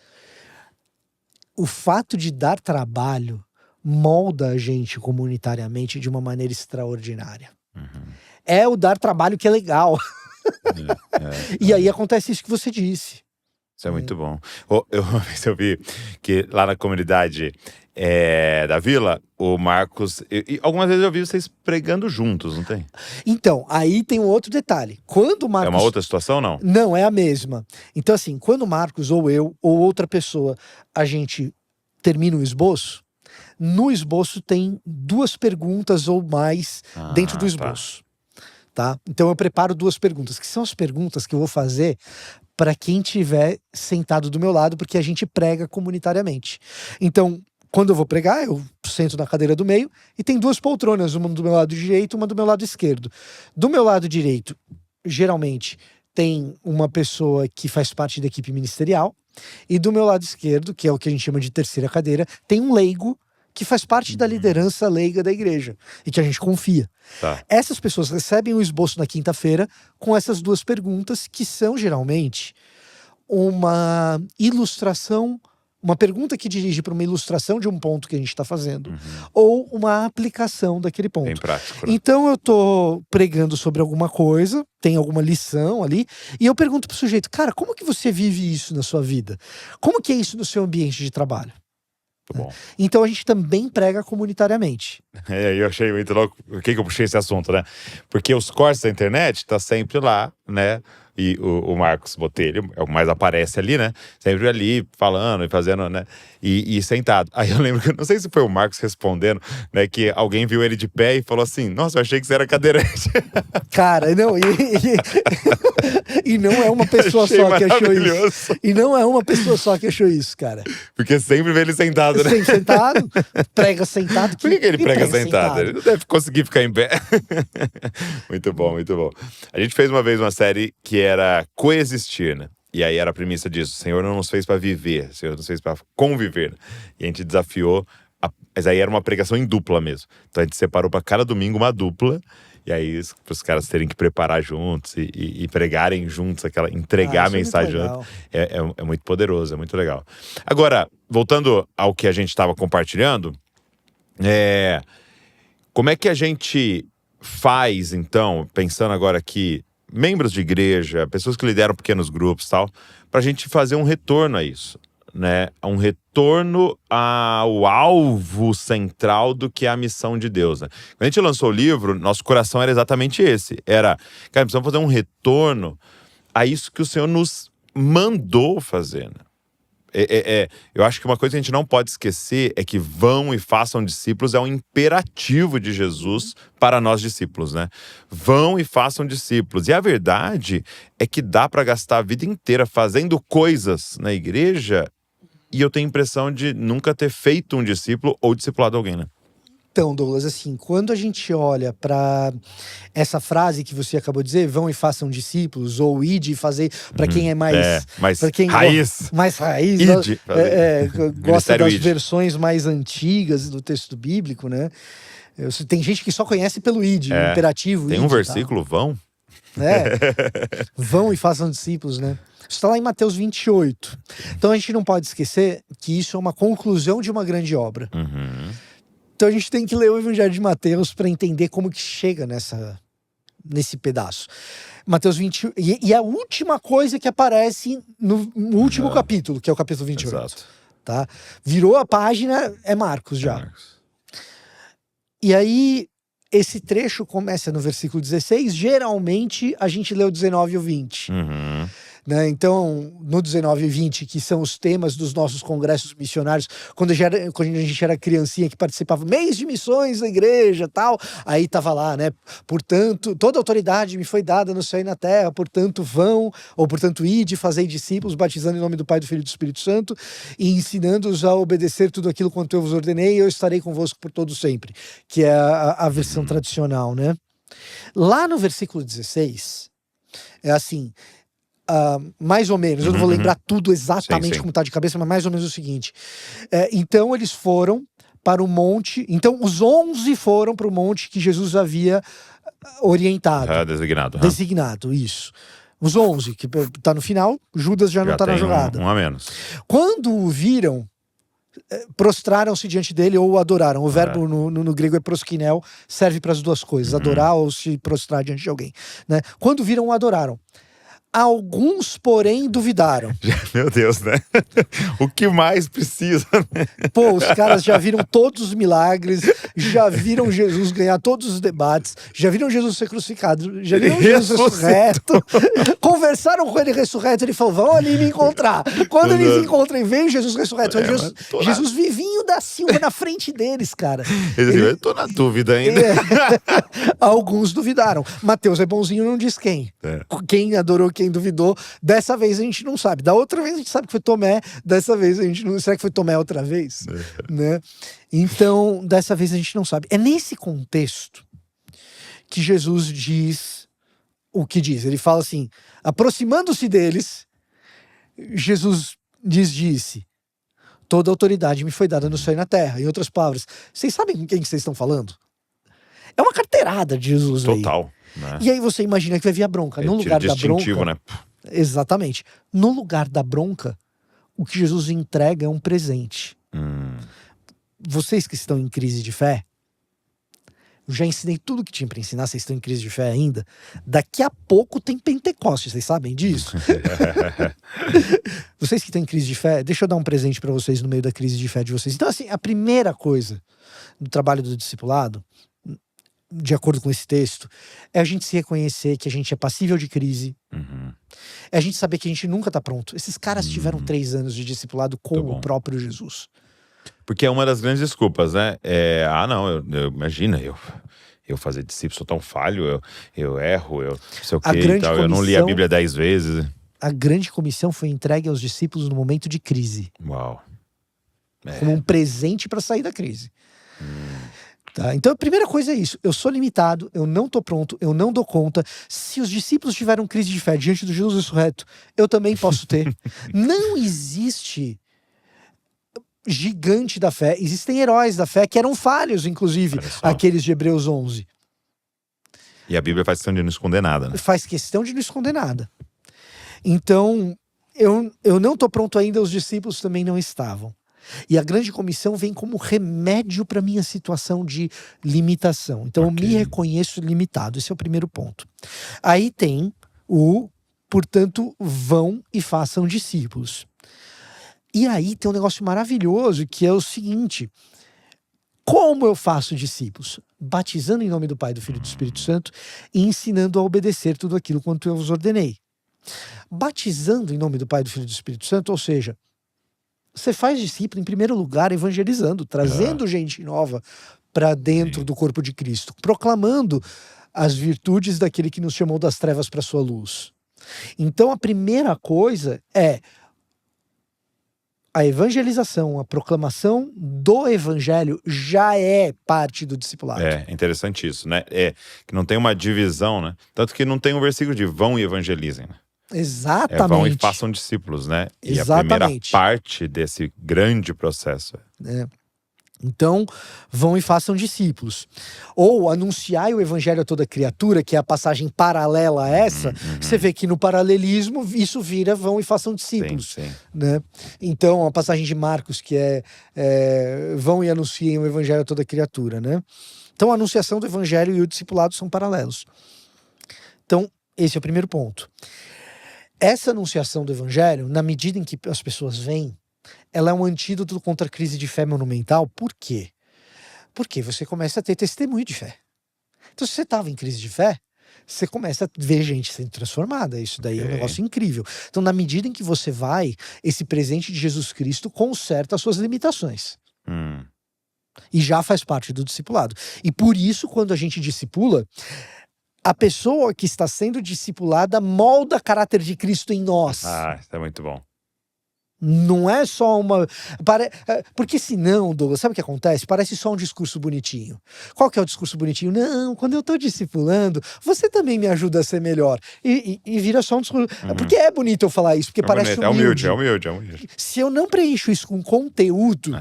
O fato de dar trabalho molda a gente comunitariamente de uma maneira extraordinária. É o dar trabalho que é legal. E aí acontece isso que você disse. Isso é muito bom. Uma vez eu vi que lá na comunidade da Vila, o Marcos... E algumas vezes eu vi vocês pregando juntos, não tem? Então, aí tem um outro detalhe. Quando o Marcos... É uma outra situação, não? Não, é a mesma. Então assim, quando o Marcos ou eu ou outra pessoa, a gente termina o esboço, no esboço tem 2 perguntas ou mais dentro do esboço. Tá? Então eu preparo 2 perguntas, que são as perguntas que eu vou fazer para quem estiver sentado do meu lado, porque a gente prega comunitariamente. Então, quando eu vou pregar, eu sento na cadeira do meio e tem 2 poltronas, uma do meu lado direito, uma do meu lado esquerdo. Do meu lado direito, geralmente, tem uma pessoa que faz parte da equipe ministerial, e do meu lado esquerdo, que é o que a gente chama de terceira cadeira, tem um leigo que faz parte da liderança leiga da igreja e que a gente confia. Tá. Essas pessoas recebem o esboço na quinta-feira com essas 2 perguntas, que são geralmente uma ilustração, uma pergunta que dirige para uma ilustração de um ponto que a gente está fazendo, ou uma aplicação daquele ponto. Bem prático, né? Então eu tô pregando sobre alguma coisa, tem alguma lição ali, e eu pergunto pro sujeito, cara, como que você vive isso na sua vida? Como que é isso no seu ambiente de trabalho? Muito bom. Então a gente também prega comunitariamente. Eu achei muito louco. Por que eu puxei esse assunto, né? Porque os cortes da internet tá sempre lá, né? E o Marcos Botelho é o que mais aparece ali, né? Sempre ali, falando e fazendo, né? E sentado. Aí eu lembro que, não sei se foi o Marcos respondendo, né? Que alguém viu ele de pé e falou assim, nossa, eu achei que você era cadeirante. Cara, não, e não é uma pessoa só que achou isso. E não é uma pessoa só que achou isso, cara. Porque sempre vê ele sentado, né? Sempre sentado, prega sentado. Por que ele prega sentado? Ele não deve conseguir ficar em pé. Muito bom, muito bom. A gente fez uma vez uma série que era Coexistir, né? E aí era a premissa disso. O Senhor não nos fez para viver, o Senhor nos fez para conviver. E a gente desafiou, mas aí era uma pregação em dupla mesmo. Então a gente separou para cada domingo uma dupla. E aí, para os caras terem que preparar juntos e pregarem juntos, entregar a mensagem juntos. É muito poderoso, é muito legal. Agora, voltando ao que a gente estava compartilhando, como é que a gente faz, então, pensando agora aqui, membros de igreja, pessoas que lideram pequenos grupos e tal, para a gente fazer um retorno a isso, né? Um retorno ao alvo central do que é a missão de Deus, né? Quando a gente lançou o livro, nosso coração era exatamente esse. Era, cara, precisamos fazer um retorno a isso que o Senhor nos mandou fazer, né? Eu acho que uma coisa que a gente não pode esquecer é que vão e façam discípulos é um imperativo de Jesus para nós discípulos, né? Vão e façam discípulos. E a verdade é que dá para gastar a vida inteira fazendo coisas na igreja e eu tenho a impressão de nunca ter feito um discípulo ou discipulado alguém, né? Então, Douglas, assim, quando a gente olha para essa frase que você acabou de dizer, vão e façam discípulos, ou ide e fazer, para quem é mais mais quem raiz. Mais raiz, Ide, gosta das ide. Versões mais antigas do texto bíblico, né? Tem gente que só conhece pelo ide, o imperativo. Tem ide, um versículo, vão? Vão e façam discípulos, né? Isso está lá em Mateus 28. Então a gente não pode esquecer que isso é uma conclusão de uma grande obra. Então a gente tem que ler o Evangelho de Mateus para entender como que chega nesse pedaço. Mateus 20, e a última coisa que aparece no último capítulo, que é o capítulo 28. Exato. Tá? Virou a página, é Marcos já. E aí, esse trecho começa no versículo 16, geralmente a gente lê o 19 e o 20. né? Então, no 19 e 20, que são os temas dos nossos congressos missionários, quando a gente era criancinha que participava, mês de missões da igreja, tal, aí tava lá, né? Portanto, toda autoridade me foi dada no céu e na terra, portanto vão, ou portanto ide, fazei discípulos, batizando em nome do Pai, do Filho e do Espírito Santo, e ensinando-os a obedecer tudo aquilo quanto eu vos ordenei, e eu estarei convosco por todo sempre, que é a versão tradicional, né? Lá no versículo 16, é assim, mais ou menos, eu não vou lembrar tudo exatamente Sim. como tá de cabeça, mas mais ou menos o seguinte. Então eles foram para o monte, então os 11 foram para o monte que Jesus havia orientado, designado, isso. Os 11, que tá no final, Judas já não tá na jogada. Um a menos. Quando o viram, prostraram-se diante dele ou o adoraram. O verbo no grego é proskinel, serve para as duas coisas, adorar ou se prostrar diante de alguém, né? Quando viram, o adoraram. Alguns, porém, duvidaram. Meu Deus, né? O que mais precisa, né? Pô, os caras já viram todos os milagres, já viram Jesus ganhar todos os debates, já viram Jesus ser crucificado, já viram Jesus ressurreto, conversaram com ele ressurreto, ele falou, vão ali me encontrar. Quando eles encontram e veem Jesus ressurreto, Jesus vivinho da Silva na frente deles, cara. Eu tô na dúvida ainda. Alguns duvidaram. Mateus é bonzinho, não diz quem. Quem adorou, quem duvidou. Dessa vez a gente não sabe. Da outra vez a gente sabe que foi Tomé. Dessa vez a gente não... Será que foi Tomé outra vez? Né? Então, dessa vez a gente não sabe. É nesse contexto que Jesus diz o que diz. Ele fala assim, aproximando-se deles, Jesus disse, toda autoridade me foi dada no céu e na terra. Em outras palavras, vocês sabem com quem vocês estão falando? É uma carteirada de Jesus aí. Total. Né? E aí você imagina que vai vir a bronca. No lugar da bronca, né? Exatamente. No lugar da bronca, o que Jesus entrega é um presente. Vocês que estão em crise de fé, eu já ensinei tudo que tinha para ensinar, vocês estão em crise de fé ainda. Daqui a pouco tem Pentecostes, vocês sabem disso? Vocês que estão em crise de fé, deixa eu dar um presente para vocês no meio da crise de fé de vocês. Então, assim, a primeira coisa do trabalho do discipulado, de acordo com esse texto, é a gente se reconhecer que a gente é passível de crise. É a gente saber que a gente nunca tá pronto. Esses caras tiveram 3 anos de discipulado com o próprio Jesus. Porque é uma das grandes desculpas, né? Imagina, eu fazer discípulo, sou tão falho, eu erro, eu não sei o que e tal, eu não li a Bíblia 10 vezes. A grande comissão foi entregue aos discípulos no momento de crise. Uau. Como um presente para sair da crise. Tá? Então a primeira coisa é isso, eu sou limitado, eu não tô pronto, eu não dou conta. Se os discípulos tiveram crise de fé diante do Jesus ressurreto, eu também posso ter. Não existe gigante da fé, existem heróis da fé que eram falhos, inclusive, aqueles de Hebreus 11. E a Bíblia faz questão de não esconder nada, né? Faz questão de não esconder nada. Então, eu não tô pronto ainda, os discípulos também não estavam. E a grande comissão vem como remédio para minha situação de limitação. Então eu me reconheço limitado. Esse é o primeiro ponto. Aí tem portanto, vão e façam discípulos. E aí tem um negócio maravilhoso que é o seguinte: como eu faço discípulos? Batizando em nome do Pai, do Filho e do Espírito Santo e ensinando a obedecer tudo aquilo quanto eu vos ordenei. Batizando em nome do Pai, do Filho e do Espírito Santo, ou seja, você faz discípulo, em primeiro lugar, evangelizando, trazendo gente nova para dentro do corpo de Cristo, proclamando as virtudes daquele que nos chamou das trevas para a sua luz. Então a primeira coisa é a evangelização, a proclamação do evangelho já é parte do discipulado. É interessante isso, né? Que não tem uma divisão, né? Tanto que não tem um versículo de vão e evangelizem, né? Exatamente. Vão e façam discípulos, né? E Exatamente. a primeira parte desse grande processo. Então, vão e façam discípulos. Ou anunciai o evangelho a toda criatura, que é a passagem paralela a essa. Você vê que no paralelismo isso vira vão e façam discípulos. Sim. Né? Então, a passagem de Marcos, que é vão e anunciem o evangelho a toda criatura. Né? Então, a anunciação do evangelho e o discipulado são paralelos. Então, esse é o primeiro ponto. Essa anunciação do evangelho, na medida em que as pessoas vêm, ela é um antídoto contra a crise de fé monumental. Por quê? Porque você começa a ter testemunho de fé. Então, se você estava em crise de fé, você começa a ver gente sendo transformada. Isso daí é um Ok. negócio incrível. Então, na medida em que você vai, esse presente de Jesus Cristo conserta as suas limitações. Hum. E já faz parte do discipulado. E por isso, quando a gente discipula, a pessoa que está sendo discipulada molda o caráter de Cristo em nós. Ah, isso é muito bom. Não é só uma. Porque senão, Douglas, sabe o que acontece? Parece só um discurso bonitinho. Qual que é o discurso bonitinho? Não, quando eu tô discipulando, você também me ajuda a ser melhor. E vira só um discurso. Porque é bonito eu falar isso, porque parece bonito. humilde. É humilde. Se eu não preencho isso com conteúdo,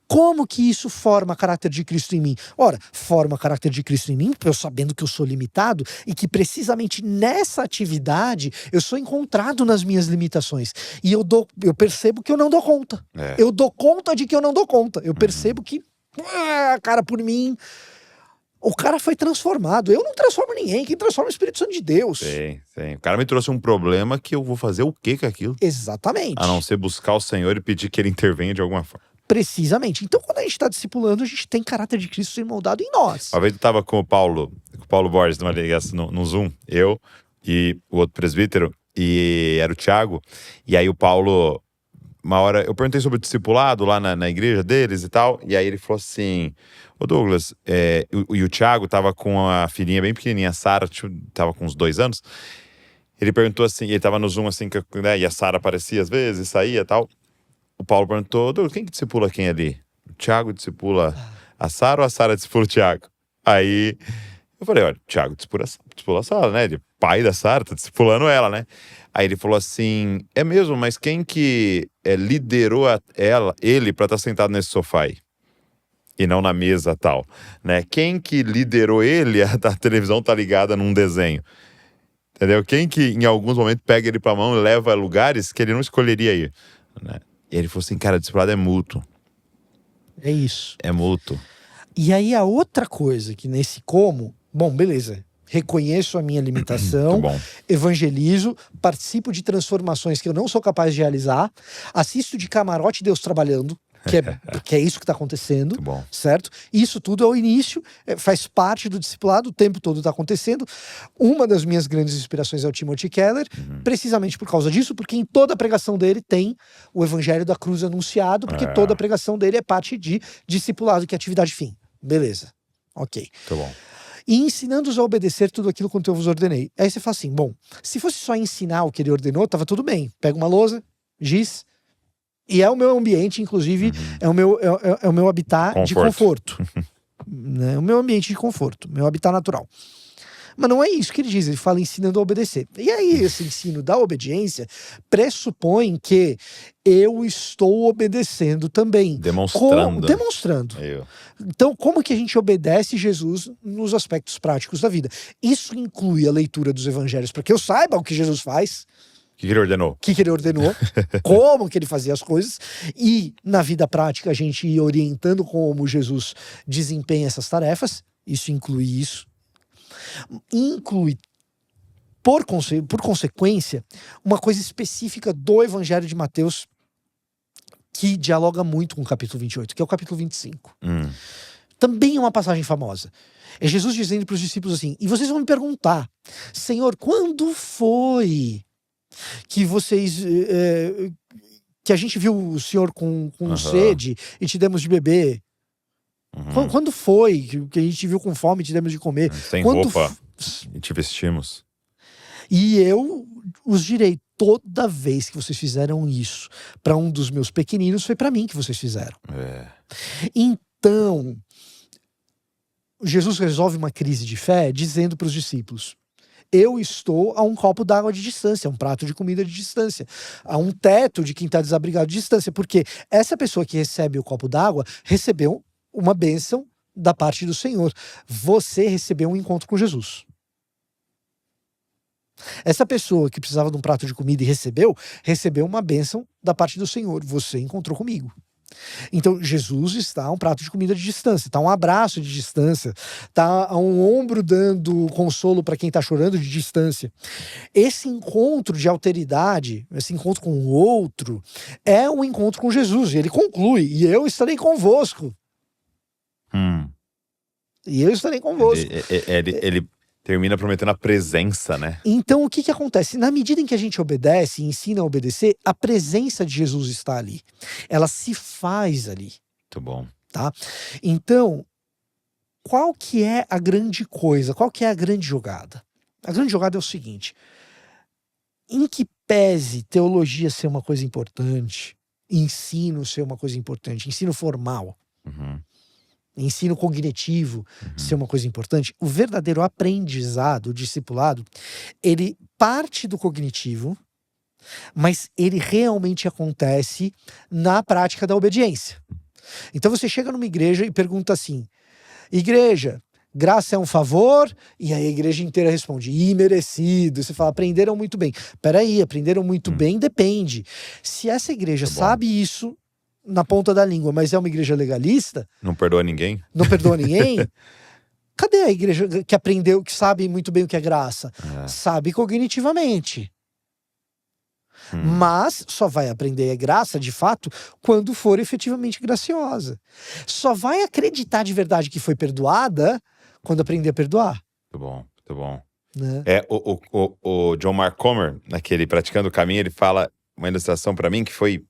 como que isso forma caráter de Cristo em mim? Ora, forma caráter de Cristo em mim, eu sabendo que eu sou limitado e que precisamente nessa atividade eu sou encontrado nas minhas limitações. E eu percebo que eu não dou conta. Eu dou conta de que eu não dou conta. Eu percebo que, cara, por mim, o cara foi transformado. Eu não transformo ninguém, quem transforma é o Espírito Santo de Deus. Sim. O cara me trouxe um problema que eu vou fazer o quê com aquilo? Exatamente. A não ser buscar o Senhor e pedir que ele intervenha de alguma forma. Precisamente. Então, quando a gente está discipulando, a gente tem caráter de Cristo sendo moldado em nós. Uma vez eu tava com o Paulo Borges numa ligação no Zoom, eu e o outro presbítero, e era o Thiago, e aí o Paulo, uma hora, eu perguntei sobre o discipulado lá na igreja deles e tal, e aí ele falou assim, ô Douglas, e o Thiago tava com a filhinha bem pequenininha, a Sara, tava com uns 2 anos, ele perguntou assim, ele tava no Zoom assim, né, e a Sara aparecia às vezes, saía e tal, o Paulo perguntou, Douglas, quem que discipula quem ali? O Thiago discipula a Sara ou a Sara discipula o Thiago? Aí eu falei, olha, o Thiago discipula a Sara, né? Ele é pai da Sara, tá discipulando ela, né? Aí ele falou assim, é mesmo, mas quem que liderou ele pra estar sentado nesse sofá aí? E não na mesa tal, né? Quem que liderou ele, a televisão tá ligada num desenho? Entendeu? Quem que em alguns momentos pega ele pra mão e leva a lugares que ele não escolheria ir, né? E ele falou assim, cara, discipulado é mútuo. É isso. É mútuo. E aí a outra coisa que nesse bom, beleza, reconheço a minha limitação, Muito bom. evangelizo, participo de transformações que eu não sou capaz de realizar, assisto de camarote Deus trabalhando, que é isso que está acontecendo, Muito bom. certo? Isso tudo é o início, faz parte do discipulado, o tempo todo está acontecendo. Uma das minhas grandes inspirações é o Timothy Keller, precisamente por causa disso, porque em toda a pregação dele tem o evangelho da cruz anunciado, porque toda a pregação dele é parte de discipulado, que é atividade fim. Beleza, ok. Muito bom. E ensinando-os a obedecer tudo aquilo quanto eu vos ordenei. Aí você fala assim, bom, se fosse só ensinar o que ele ordenou, tava tudo bem. Pega uma lousa, giz, e é o meu ambiente, inclusive, é o meu habitat de conforto. Né? O meu ambiente de conforto, meu habitat natural. Mas não é isso que ele diz, ele fala ensinando a obedecer. E aí esse ensino da obediência pressupõe que eu estou obedecendo também. Demonstrando. Demonstrando. Então, como que a gente obedece Jesus nos aspectos práticos da vida? Isso inclui a leitura dos evangelhos, para que eu saiba o que Jesus faz. O que ele ordenou? O que ele ordenou, como que ele fazia as coisas, e na vida prática a gente ir orientando como Jesus desempenha essas tarefas. Isso inclui isso. Inclui, por consequência, uma coisa específica do Evangelho de Mateus que dialoga muito com o capítulo 28, que é o capítulo 25. Também é uma passagem famosa. É Jesus dizendo para os discípulos assim, e vocês vão me perguntar, Senhor, quando foi que vocês... que a gente viu o Senhor com sede e te demos de beber? Quando foi que a gente viu com fome e te demos de comer? Sem roupa e te vestimos. E eu os direi, toda vez que vocês fizeram isso para um dos meus pequeninos, foi para mim que vocês fizeram. Então, Jesus resolve uma crise de fé dizendo para os discípulos, eu estou a um copo d'água de distância, a um prato de comida de distância, a um teto de quem está desabrigado de distância, porque essa pessoa que recebe o copo d'água recebeu uma bênção da parte do Senhor. Você recebeu um encontro com Jesus. Essa pessoa que precisava de um prato de comida e recebeu uma bênção da parte do Senhor. Você encontrou comigo. Então Jesus está a um prato de comida de distância, está a um abraço de distância, está a um ombro dando consolo para quem está chorando de distância. Esse encontro de alteridade, esse encontro com o outro, é um encontro com Jesus. E ele conclui, e eu estarei convosco. E eu estarei convosco. Termina prometendo a presença, né? Então, o que acontece? Na medida em que a gente obedece e ensina a obedecer, a presença de Jesus está ali. Ela se faz ali, Muito bom. tá? Então, qual que é a grande coisa? Qual que é a grande jogada? A grande jogada é o seguinte: em que pese teologia ser uma coisa importante, ensino ser uma coisa importante, ensino formal, Uhum. ensino cognitivo ser uma coisa importante, o verdadeiro aprendizado, o discipulado, ele parte do cognitivo, mas ele realmente acontece na prática da obediência. Então você chega numa igreja e pergunta assim: igreja, graça é um favor? E aí a igreja inteira responde: imerecido. Você fala: aprenderam muito bem. Peraí, aprenderam muito bem depende. Se essa igreja Tá bom. sabe isso na ponta da língua, mas é uma igreja legalista, Não perdoa ninguém? não perdoa ninguém, cadê a igreja que aprendeu, que sabe muito bem o que é graça? É. Sabe cognitivamente. Hum. Mas só vai aprender a graça, de fato, quando for efetivamente graciosa. Só vai acreditar de verdade que foi perdoada quando aprender a perdoar, Muito bom, muito bom. né? O John Mark Comer, naquele Praticando o Caminho, ele fala uma ilustração pra mim que foi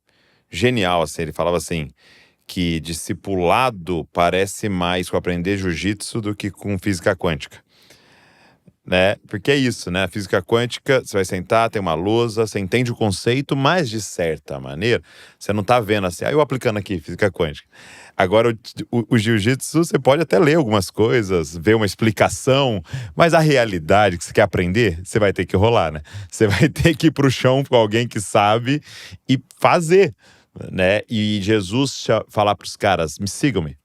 genial, assim. Ele falava assim, que discipulado parece mais com aprender jiu-jitsu do que com física quântica. Né? Porque é isso, né? A física quântica, você vai sentar, tem uma lousa, você entende o conceito, mas de certa maneira, você não tá vendo assim, eu aplicando aqui física quântica. Agora, o jiu-jitsu, você pode até ler algumas coisas, ver uma explicação, mas a realidade que você quer aprender, você vai ter que rolar, né? Você vai ter que ir pro chão com alguém que sabe e fazer, né? E Jesus falar pros caras, me sigam-me,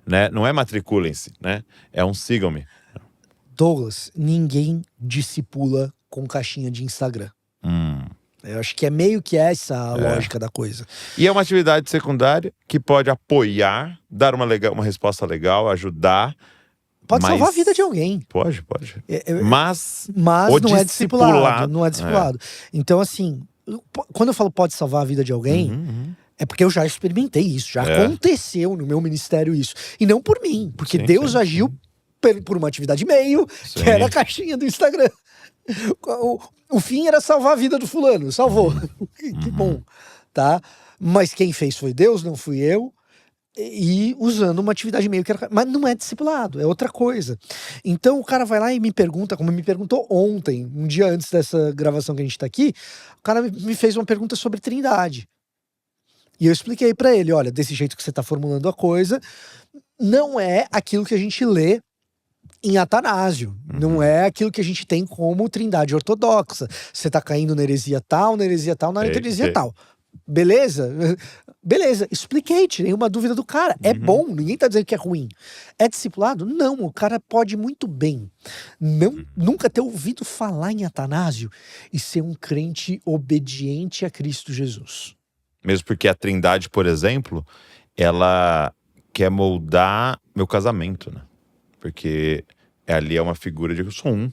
né? Não é matriculem-se, né? É um sigam-me. Douglas, ninguém discipula com caixinha de Instagram. Eu acho que é meio que essa a lógica da coisa. E é uma atividade secundária que pode apoiar, dar uma resposta legal, ajudar. Pode mas... salvar a vida de alguém. Pode. Mas o não é discipulado. discipulado. Não é discipulado. Então, assim, quando eu falo pode salvar a vida de alguém, é porque eu já experimentei isso. Já aconteceu no meu ministério isso. E não por mim, porque Sim, Deus sim, agiu por uma atividade meio, que era a caixinha do Instagram. O fim era salvar a vida do fulano. Salvou. Que bom. Tá? Mas quem fez foi Deus, não fui eu. E usando uma atividade meio que era... Mas não é discipulado, é outra coisa. Então o cara vai lá e me pergunta, como me perguntou ontem, um dia antes dessa gravação que a gente tá aqui, o cara me fez uma pergunta sobre Trindade. E eu expliquei pra ele: olha, desse jeito que você tá formulando a coisa, não é aquilo que a gente lê em Atanásio, não é aquilo que a gente tem como Trindade ortodoxa. Você tá caindo na heresia tal, na heresia tal. Beleza? Beleza, expliquei, tirei uma dúvida do cara. É bom, ninguém tá dizendo que é ruim. É discipulado? Não, o cara pode muito bem nunca ter ouvido falar em Atanásio e ser um crente obediente a Cristo Jesus. Mesmo porque a Trindade, por exemplo, ela quer moldar meu casamento, né? Porque ali é uma figura de que eu sou um.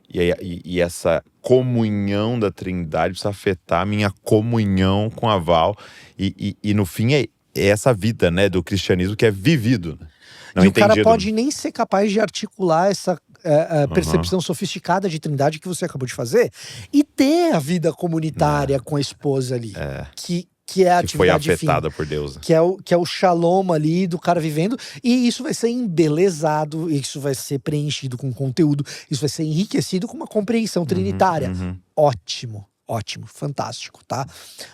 E essa comunhão da Trindade precisa afetar a minha comunhão com a Val. E no fim é essa vida, né, do cristianismo que é vivido. Né? Não E o cara entendido. pode nem ser capaz de articular essa percepção sofisticada de Trindade que você acabou de fazer e ter a vida comunitária com a esposa ali. Que é a que foi atividade afetada fim, por Deus. Né? Que é o shalom ali do cara vivendo. E isso vai ser embelezado, isso vai ser preenchido com conteúdo, isso vai ser enriquecido com uma compreensão trinitária. Ótimo, fantástico, tá?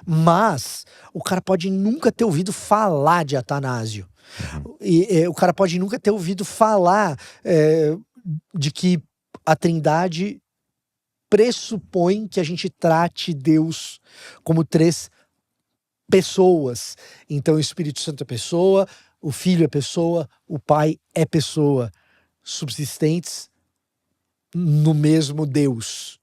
Mas o cara pode nunca ter ouvido falar de Atanásio. E o cara pode nunca ter ouvido falar de que a Trindade pressupõe que a gente trate Deus como três pessoas. Então o Espírito Santo é pessoa, o Filho é pessoa, o Pai é pessoa, subsistentes no mesmo Deus,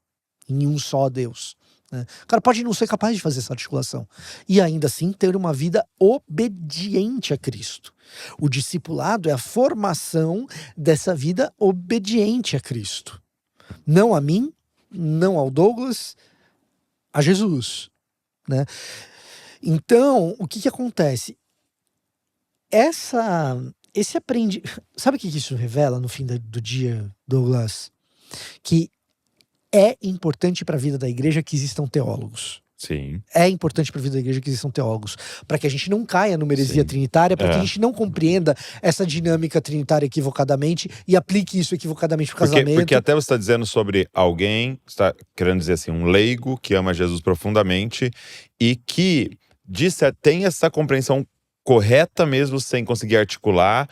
em um só Deus, né? O cara pode não ser capaz de fazer essa articulação e ainda assim ter uma vida obediente a Cristo. O discipulado é a formação dessa vida obediente a Cristo, não a mim, não ao Douglas, a Jesus, né? Então, o que acontece? Esse aprende... Sabe o que isso revela no fim do dia, Douglas? que é importante para a vida da igreja que existam teólogos. Sim. É importante para a vida da igreja que existam teólogos, para que a gente não caia numa heresia Sim. trinitária, para que a É. gente não compreenda essa dinâmica trinitária equivocadamente e aplique isso equivocadamente pro casamento. Porque até você está dizendo sobre alguém, você está querendo dizer assim, um leigo que ama Jesus profundamente e que tem essa compreensão correta mesmo sem conseguir articular,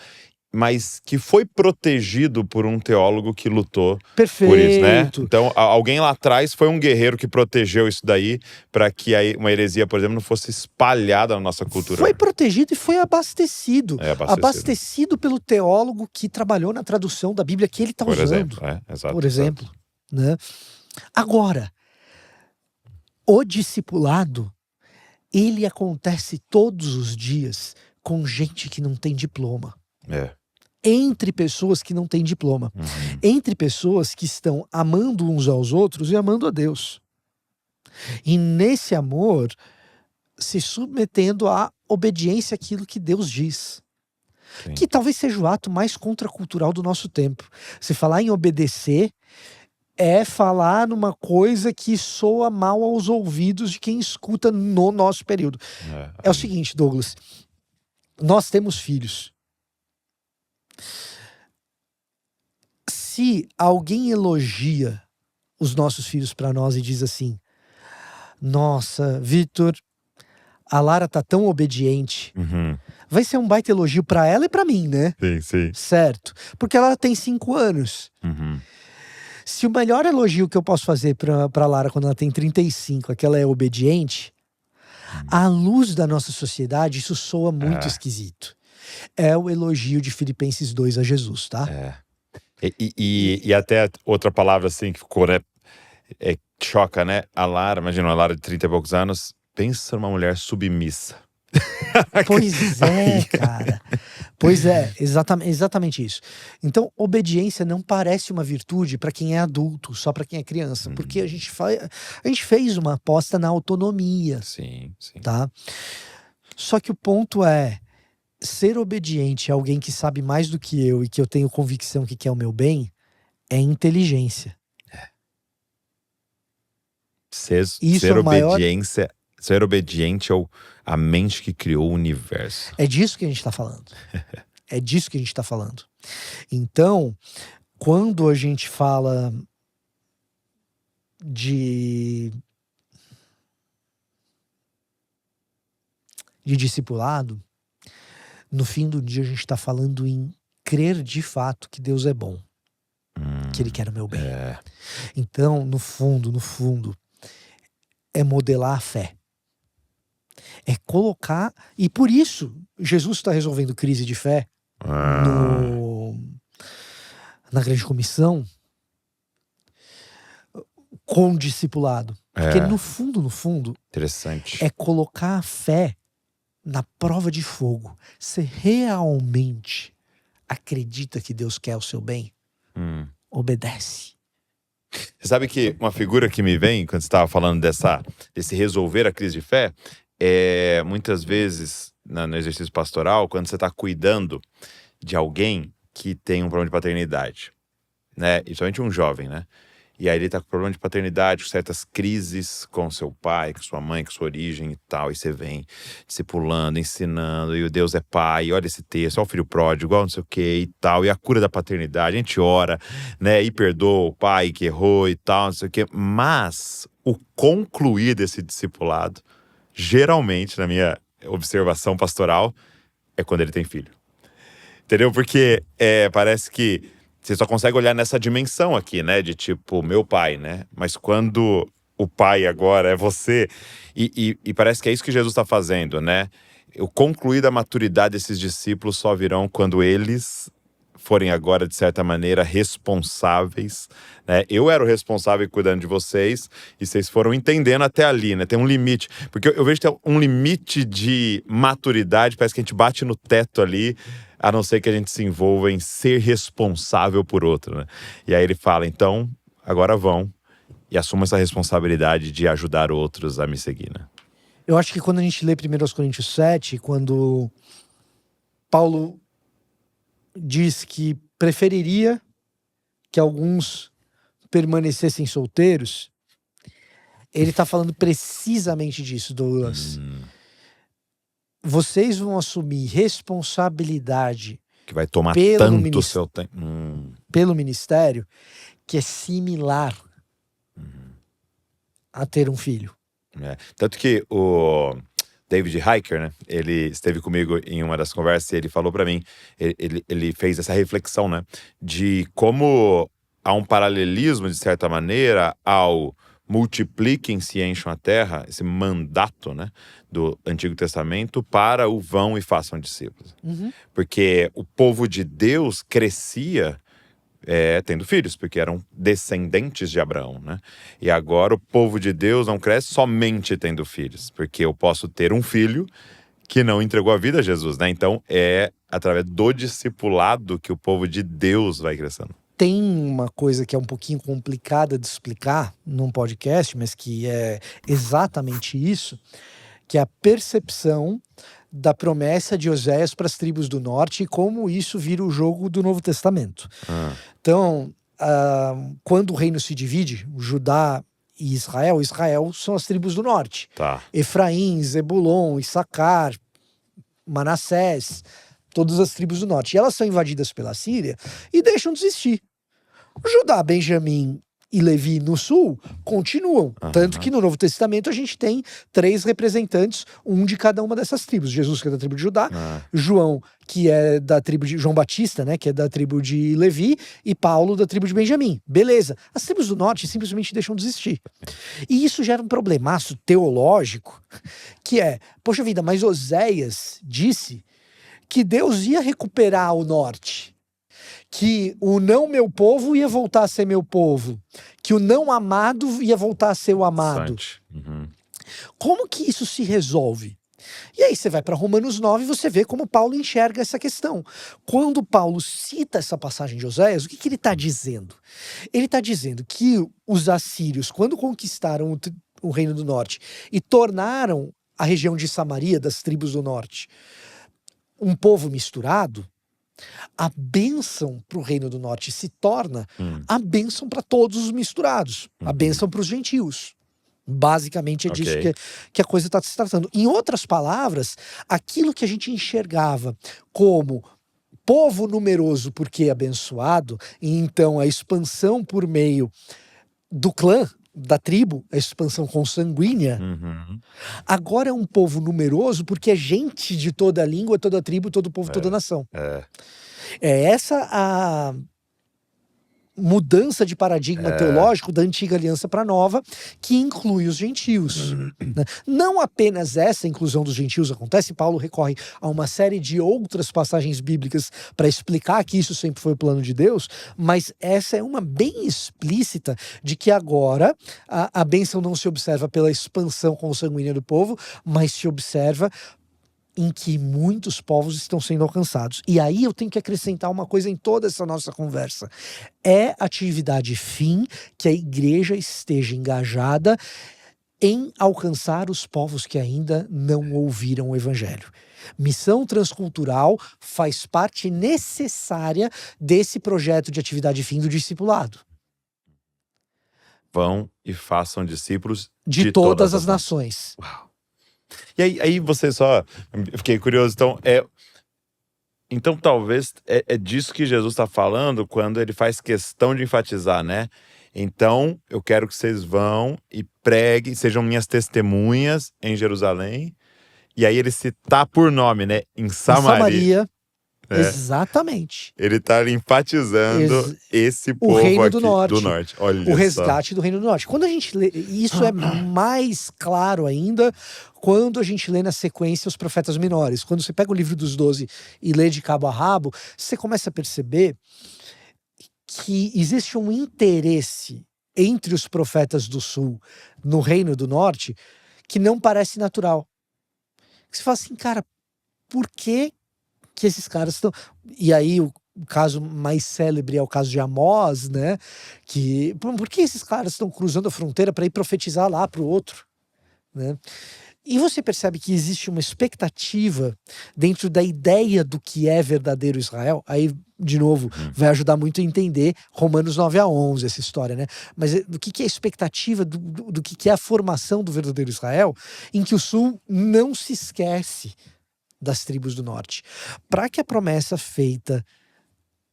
mas que foi protegido por um teólogo que lutou por isso, né? Perfeito. Então, alguém lá atrás foi um guerreiro que protegeu isso daí para que uma heresia, por exemplo, não fosse espalhada na nossa cultura. Foi protegido e foi abastecido. Abastecido. Abastecido pelo teólogo que trabalhou na tradução da Bíblia que ele está usando. Exemplo, exato, por exemplo. Né? Agora, o discipulado, ele acontece todos os dias com gente que não tem diploma. Entre pessoas que não têm diploma. Entre pessoas que estão amando uns aos outros e amando a Deus. E nesse amor, se submetendo à obediência àquilo que Deus diz. Sim. Que talvez seja o ato mais contracultural do nosso tempo. Se falar em obedecer é falar numa coisa que soa mal aos ouvidos de quem escuta no nosso período. É o seguinte, Douglas. Nós temos filhos. Se alguém elogia os nossos filhos para nós e diz assim: nossa, Vitor, a Lara tá tão obediente. Vai ser um baita elogio para ela e para mim, né? Sim. Certo. Porque ela tem 5 anos. Se o melhor elogio que eu posso fazer pra Lara quando ela tem 35 é que ela é obediente, à luz da nossa sociedade, isso soa muito esquisito. É o elogio de Filipenses 2 a Jesus, tá? E até outra palavra assim que ficou, né? Choca, né? Imagina uma Lara de 30 e poucos anos, pensa numa mulher submissa. Pois é, cara. Pois é, exatamente isso. Então, obediência não parece uma virtude para quem é adulto, só para quem é criança. Porque a gente fez uma aposta na autonomia. Sim. Tá? Só que o ponto é, ser obediente a alguém que sabe mais do que eu e que eu tenho convicção que quer o meu bem, é inteligência. Ser obediente à mente que criou o universo. É disso que a gente tá falando. É disso que a gente tá falando. Então, quando a gente fala de discipulado, no fim do dia a gente tá falando em crer de fato que Deus é bom. Que Ele quer o meu bem. Então, no fundo, é modelar a fé. É colocar... E por isso, Jesus está resolvendo crise de fé na grande comissão com o discipulado. Porque no fundo, interessante. é colocar a fé na prova de fogo. Você realmente acredita que Deus quer o seu bem? Obedece. Você sabe que uma figura que me vem quando você estava falando desse resolver a crise de fé é muitas vezes no exercício pastoral, quando você está cuidando de alguém que tem um problema de paternidade, né? E somente um jovem, né? E aí ele tá com problema de paternidade, com certas crises com seu pai, com sua mãe, com sua origem e tal. E você vem discipulando, ensinando, e o Deus é pai, e olha esse texto, olha o filho pródigo, igual não sei o que e tal. E a cura da paternidade, a gente ora, né? E perdoa o pai que errou e tal, não sei o que. Mas o concluir desse discipulado, geralmente, na minha observação pastoral, é quando ele tem filho. Entendeu? Porque parece que você só consegue olhar nessa dimensão aqui, né? De tipo, meu pai, né? Mas quando o pai agora é você... E parece que é isso que Jesus está fazendo, né? O concluir da maturidade desses discípulos só virão quando eles forem agora, de certa maneira, responsáveis, né? Eu era o responsável cuidando de vocês e vocês foram entendendo até ali, né? Tem um limite. Porque eu vejo que tem um limite de maturidade, parece que a gente bate no teto ali, a não ser que a gente se envolva em ser responsável por outro, né? E aí ele fala, então, agora vão e assumam essa responsabilidade de ajudar outros a me seguir, né? Eu acho que quando a gente lê 1 Coríntios 7, quando Paulo diz que preferiria que alguns permanecessem solteiros, ele tá falando precisamente disso, Douglas. Vocês vão assumir responsabilidade Que vai tomar Pelo tanto ministério. seu tempo. pelo ministério que é similar a ter um filho. É. Tanto que o David Hiker, né? Ele esteve comigo em uma das conversas e ele falou pra mim, ele fez essa reflexão, né? De como há um paralelismo, de certa maneira, ao multipliquem-se e encham a terra, esse mandato, né? Do Antigo Testamento para o vão e façam discípulos. Porque o povo de Deus crescia tendo filhos, porque eram descendentes de Abraão, né? E agora o povo de Deus não cresce somente tendo filhos, porque eu posso ter um filho que não entregou a vida a Jesus, né? Então é através do discipulado que o povo de Deus vai crescendo. Tem uma coisa que é um pouquinho complicada de explicar num podcast, mas que é exatamente isso, que é a percepção da promessa de Oséias para as tribos do norte e como isso vira o jogo do Novo Testamento. Então, quando o reino se divide, o Judá e Israel são as tribos do norte. Tá. Efraim, Zebulon, Issacar, Manassés, todas as tribos do norte. E elas são invadidas pela Síria e deixam de existir. Judá, Benjamim e Levi no sul continuam. Tanto que no Novo Testamento a gente tem 3 representantes, um de cada uma dessas tribos. Jesus, que é da tribo de Judá, João, que é da tribo de João Batista, né, que é da tribo de Levi, e Paulo, da tribo de Benjamim. Beleza. As tribos do norte simplesmente deixam de existir. E isso gera um problemaço teológico, que é, poxa vida, mas Oséias disse que Deus ia recuperar o norte. Que o não meu povo ia voltar a ser meu povo. Que o não amado ia voltar a ser o amado. Como que isso se resolve? E aí você vai para Romanos 9 e você vê como Paulo enxerga essa questão. Quando Paulo cita essa passagem de Oséias, o que ele está dizendo? Ele está dizendo que os assírios, quando conquistaram o Reino do Norte e tornaram a região de Samaria, das tribos do norte, um povo misturado, a bênção para o Reino do Norte se torna a bênção para todos os misturados, a bênção para os gentios. Basicamente é disso que a coisa está se tratando. Em outras palavras, aquilo que a gente enxergava como povo numeroso porque abençoado, e então a expansão por meio do clã, da tribo, a expansão consanguínea, agora é um povo numeroso porque é gente de toda a língua, toda a tribo, todo povo, toda a nação. É essa a mudança de paradigma teológico da antiga aliança para a nova, que inclui os gentios. Né? Não apenas essa inclusão dos gentios acontece, Paulo recorre a uma série de outras passagens bíblicas para explicar que isso sempre foi o plano de Deus, mas essa é uma bem explícita de que agora a bênção não se observa pela expansão consanguínea do povo, mas se observa em que muitos povos estão sendo alcançados. E aí eu tenho que acrescentar uma coisa em toda essa nossa conversa. É atividade fim que a igreja esteja engajada em alcançar os povos que ainda não ouviram o evangelho. Missão transcultural faz parte necessária desse projeto de atividade fim do discipulado. Vão e façam discípulos de todas as nações. Uau. E aí você só... Eu fiquei curioso. Então talvez é disso que Jesus está falando quando ele faz questão de enfatizar, né? Então eu quero que vocês vão e preguem, sejam minhas testemunhas em Jerusalém. E aí ele citar por nome, né? Em Samaria. Exatamente. Ele está enfatizando esse povo reino aqui do norte. Olha o resgate do Reino do Norte. Quando a gente lê, isso é mais claro ainda quando a gente lê na sequência os profetas menores. Quando você pega o livro dos 12 e lê de cabo a rabo, você começa a perceber que existe um interesse entre os profetas do sul no Reino do Norte que não parece natural. Você fala assim, cara, por que esses caras estão... E aí o caso mais célebre é o caso de Amós, né? Por que esses caras estão cruzando a fronteira para ir profetizar lá para o outro? Né? E você percebe que existe uma expectativa dentro da ideia do que é verdadeiro Israel. Aí, de novo, vai ajudar muito a entender Romanos 9-11, essa história, né? Mas do que é a expectativa do que é a formação do verdadeiro Israel, em que o sul não se esquece das tribos do norte. Para que a promessa feita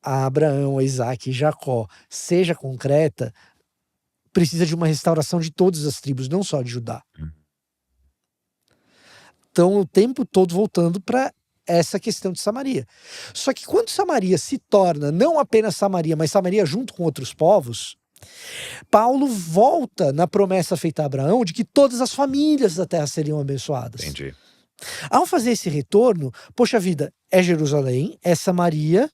a Abraão, a Isaac e Jacó seja concreta, precisa de uma restauração de todas as tribos, não só de Judá. Então, o tempo todo voltando para essa questão de Samaria. Só que quando Samaria se torna não apenas Samaria, mas Samaria junto com outros povos, Paulo volta na promessa feita a Abraão de que todas as famílias da terra seriam abençoadas. Entendi. Ao fazer esse retorno, poxa vida, é Jerusalém, é Samaria,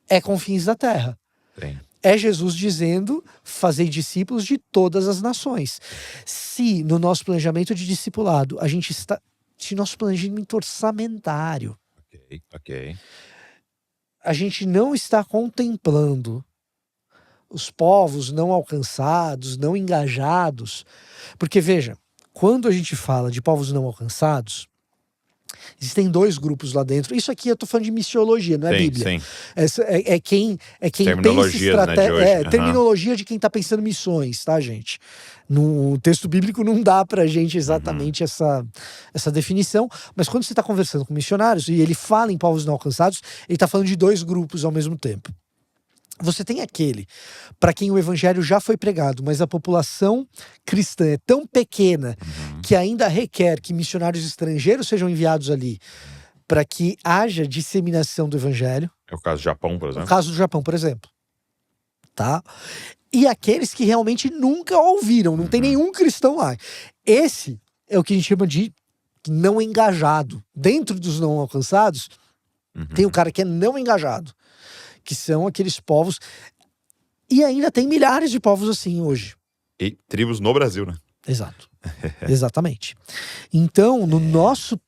é confins da terra. Sim. É Jesus dizendo, fazei discípulos de todas as nações. Se no nosso planejamento de discipulado, a gente está... Se nosso planejamento orçamentário, Ok. a gente não está contemplando os povos não alcançados, não engajados. Porque veja, quando a gente fala de povos não alcançados, existem dois grupos lá dentro. Isso aqui eu tô falando de missiologia, não é Bíblia. Sim. É quem pensa Terminologias, né, de hoje. terminologia de quem tá pensando missões, tá, gente? No texto bíblico não dá pra gente exatamente essa definição, mas quando você tá conversando com missionários e ele fala em povos não alcançados, ele tá falando de dois grupos ao mesmo tempo. Você tem aquele para quem o evangelho já foi pregado, mas a população cristã é tão pequena que ainda requer que missionários estrangeiros sejam enviados ali para que haja disseminação do evangelho. É o caso do Japão, por No exemplo. caso do Japão, por exemplo. Tá? E aqueles que realmente nunca ouviram, não tem nenhum cristão lá. Esse é o que a gente chama de não engajado. Dentro dos não alcançados, tem o cara que é não engajado, que são aqueles povos, e ainda tem milhares de povos assim hoje. E tribos no Brasil, né? Exato. Exatamente. Então, no nosso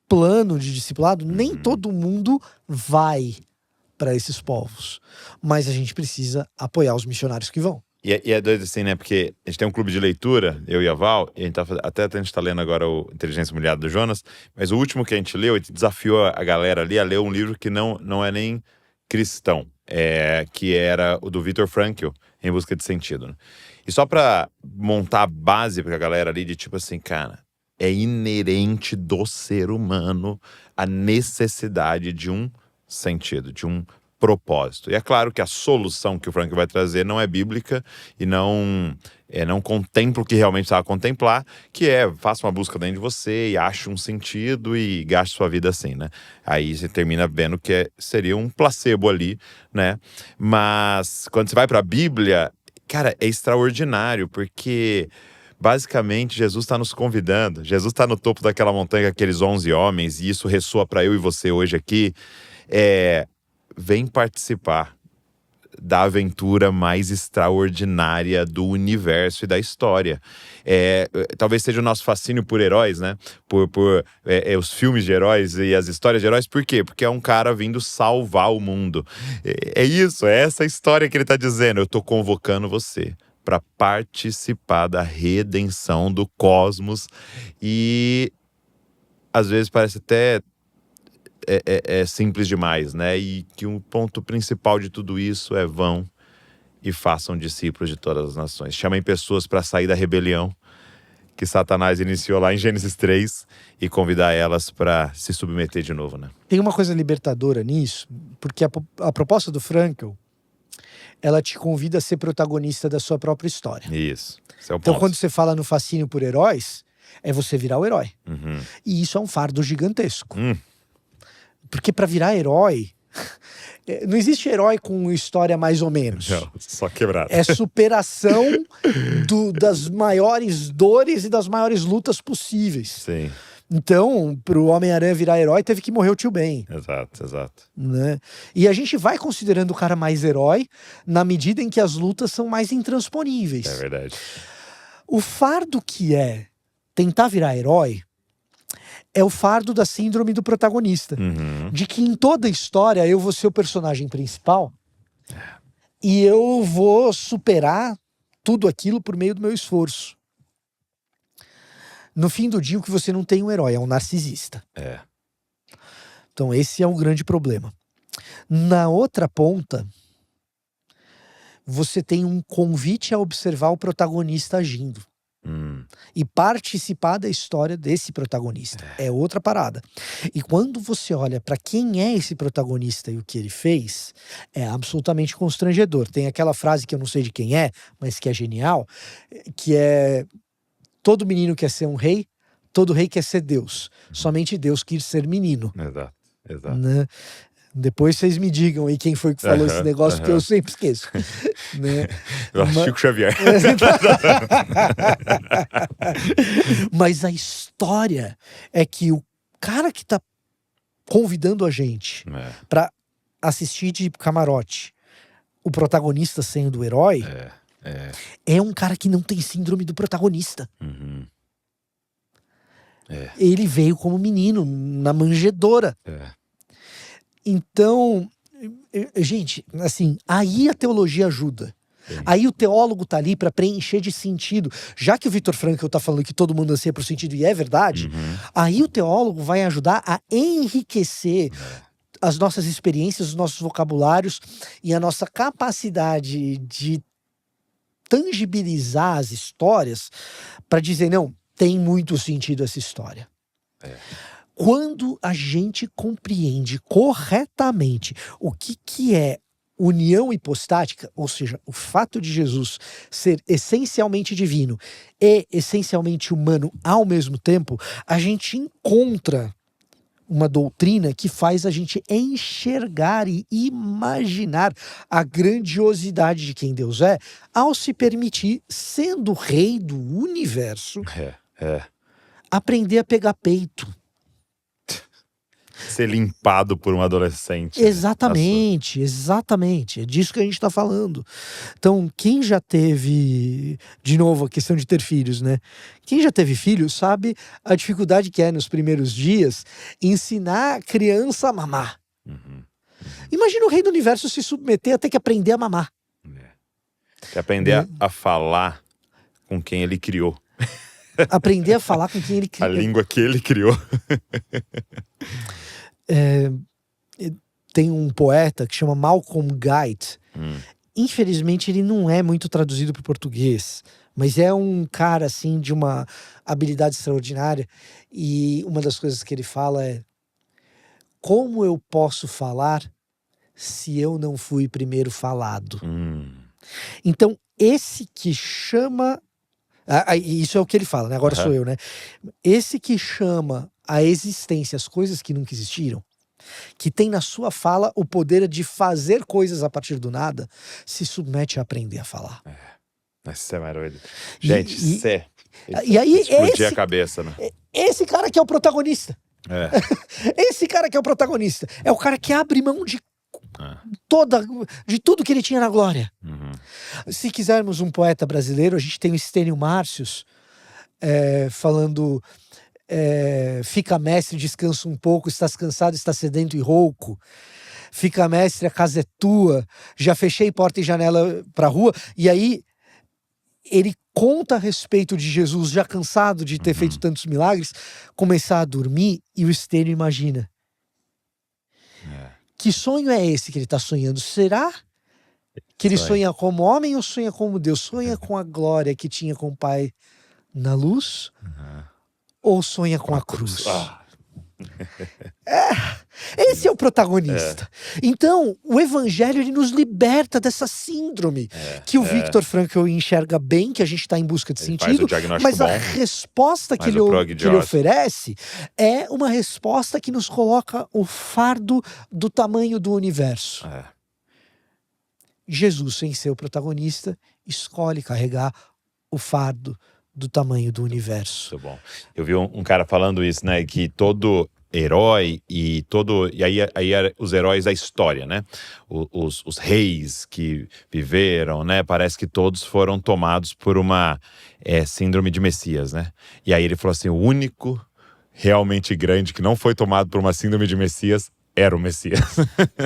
plano de discipulado, nem todo mundo vai para esses povos, mas a gente precisa apoiar os missionários que vão. E é doido assim, né? Porque a gente tem um clube de leitura, eu e a Val, e a gente tá lendo agora o Inteligência Mulher do Jonas, mas o último que a gente leu, a gente desafiou a galera ali a ler um livro que não é nem cristão, que era o do Viktor Frankl, Em Busca de Sentido, né? E só pra montar a base pra galera ali de tipo assim, cara, é inerente do ser humano a necessidade de um sentido, de um propósito. E é claro que a solução que o Frankl vai trazer não é bíblica e não contempla o que realmente estava a contemplar, que faça uma busca dentro de você e ache um sentido e gaste sua vida assim, né? Aí você termina vendo que seria um placebo ali, né? Mas quando você vai para a Bíblia, cara, é extraordinário, porque basicamente Jesus está nos convidando. Jesus está no topo daquela montanha com aqueles 11 homens, e isso ressoa para eu e você hoje aqui. Vem participar da aventura mais extraordinária do universo e da história. Talvez seja o nosso fascínio por heróis, né? Por os filmes de heróis e as histórias de heróis. Por quê? Porque é um cara vindo salvar o mundo. É isso, é essa história que ele está dizendo. Eu estou convocando você para participar da redenção do cosmos. E às vezes parece até simples demais, né? E que o ponto principal de tudo isso é: vão e façam discípulos de todas as nações. Chamem pessoas para sair da rebelião que Satanás iniciou lá em Gênesis 3 e convidar elas para se submeter de novo, né? Tem uma coisa libertadora nisso, porque a proposta do Frankl, ela te convida a ser protagonista da sua própria história. Isso. Esse é o Então, ponto. quando você fala no fascínio por heróis, é você virar o herói. E isso é um fardo gigantesco. Porque para virar herói, não existe herói com história mais ou menos. Não, só quebrado. É superação das maiores dores e das maiores lutas possíveis. Sim, Então, pro Homem-Aranha virar herói, teve que morrer o Tio Ben. exato. Né? E a gente vai considerando o cara mais herói na medida em que as lutas são mais intransponíveis. É verdade. O fardo que é tentar virar herói é o fardo da síndrome do protagonista. De que em toda história eu vou ser o personagem principal e eu vou superar tudo aquilo por meio do meu esforço. No fim do dia, o que você não tem um herói, é um narcisista. É. Então esse é um grande problema. Na outra ponta, você tem um convite a observar o protagonista agindo. E participar da história desse protagonista. É outra parada. E quando você olha para quem é esse protagonista e o que ele fez, é absolutamente constrangedor. Tem aquela frase que eu não sei de quem é, mas que é genial, que é: todo menino quer ser um rei, todo rei quer ser Deus. Somente Deus quis ser menino. Exato, exato. Né? Depois vocês me digam aí quem foi que falou esse negócio, que eu sempre esqueço. Né? Chico Xavier. Mas a história é que o cara que tá convidando a gente pra assistir de camarote, o protagonista sendo o herói, é um cara que não tem síndrome do protagonista. Ele veio como menino, na manjedoura. Então, gente, assim, aí a teologia ajuda. Aí o teólogo tá ali para preencher de sentido. Já que o Viktor Frankl tá falando que todo mundo anseia por sentido, e é verdade, aí o teólogo vai ajudar a enriquecer as nossas experiências, os nossos vocabulários e a nossa capacidade de tangibilizar as histórias para dizer, não, tem muito sentido essa história. Quando a gente compreende corretamente o que é união hipostática, ou seja, o fato de Jesus ser essencialmente divino e essencialmente humano ao mesmo tempo, a gente encontra uma doutrina que faz a gente enxergar e imaginar a grandiosidade de quem Deus é, ao se permitir, sendo rei do universo, aprender a pegar peito. Ser limpado por um adolescente. Exatamente, exatamente. É disso que a gente está falando. Então, quem já teve, de novo, a questão de ter filhos, né? Quem já teve filho sabe a dificuldade que é nos primeiros dias ensinar a criança a mamar. Imagina o rei do universo se submeter a ter que aprender a mamar. Que aprender a falar com quem ele criou. Aprender a falar com quem ele criou. A língua que ele criou. Tem um poeta que chama Malcolm Guite. Infelizmente ele não é muito traduzido para o português, mas é um cara assim de uma habilidade extraordinária, e uma das coisas que ele fala é: como eu posso falar se eu não fui primeiro falado? Então esse que chama, isso é o que ele fala, né? Agora sou eu, né? Esse que chama a existência as coisas que nunca existiram, que tem na sua fala o poder de fazer coisas a partir do nada, se submete a aprender a falar. Isso é maravilhoso. Gente, e aí explodir a cabeça, né? Esse cara que é o protagonista. Esse cara que é o protagonista. É o cara que abre mão de tudo que ele tinha na glória. Se quisermos um poeta brasileiro, a gente tem o Estênio Márcios falando: fica mestre, descansa um pouco, estás cansado, estás sedento e rouco. Fica mestre, a casa é tua, já fechei porta e janela pra rua. E aí ele conta a respeito de Jesus, já cansado de ter feito tantos milagres, começar a dormir, e o Estênio imagina: que sonho é esse que ele está sonhando? Será que ele sonha como homem ou sonha como Deus? Sonha com a glória que tinha com o Pai na luz? Ou sonha com a cruz? Esse é o protagonista. Então, o evangelho, ele nos liberta dessa síndrome que o Viktor Frankl enxerga bem, que a gente está em busca de sentido, mas a resposta que ele oferece é uma resposta que nos coloca o fardo do tamanho do universo. Jesus, sem ser o protagonista, escolhe carregar o fardo do tamanho do universo. Muito bom. Eu vi um cara falando isso, né? Que todo herói e aí os heróis da história, né? Os reis que viveram, né? Parece que todos foram tomados por uma síndrome de Messias, né? E aí ele falou assim: o único realmente grande que não foi tomado por uma síndrome de Messias era o Messias.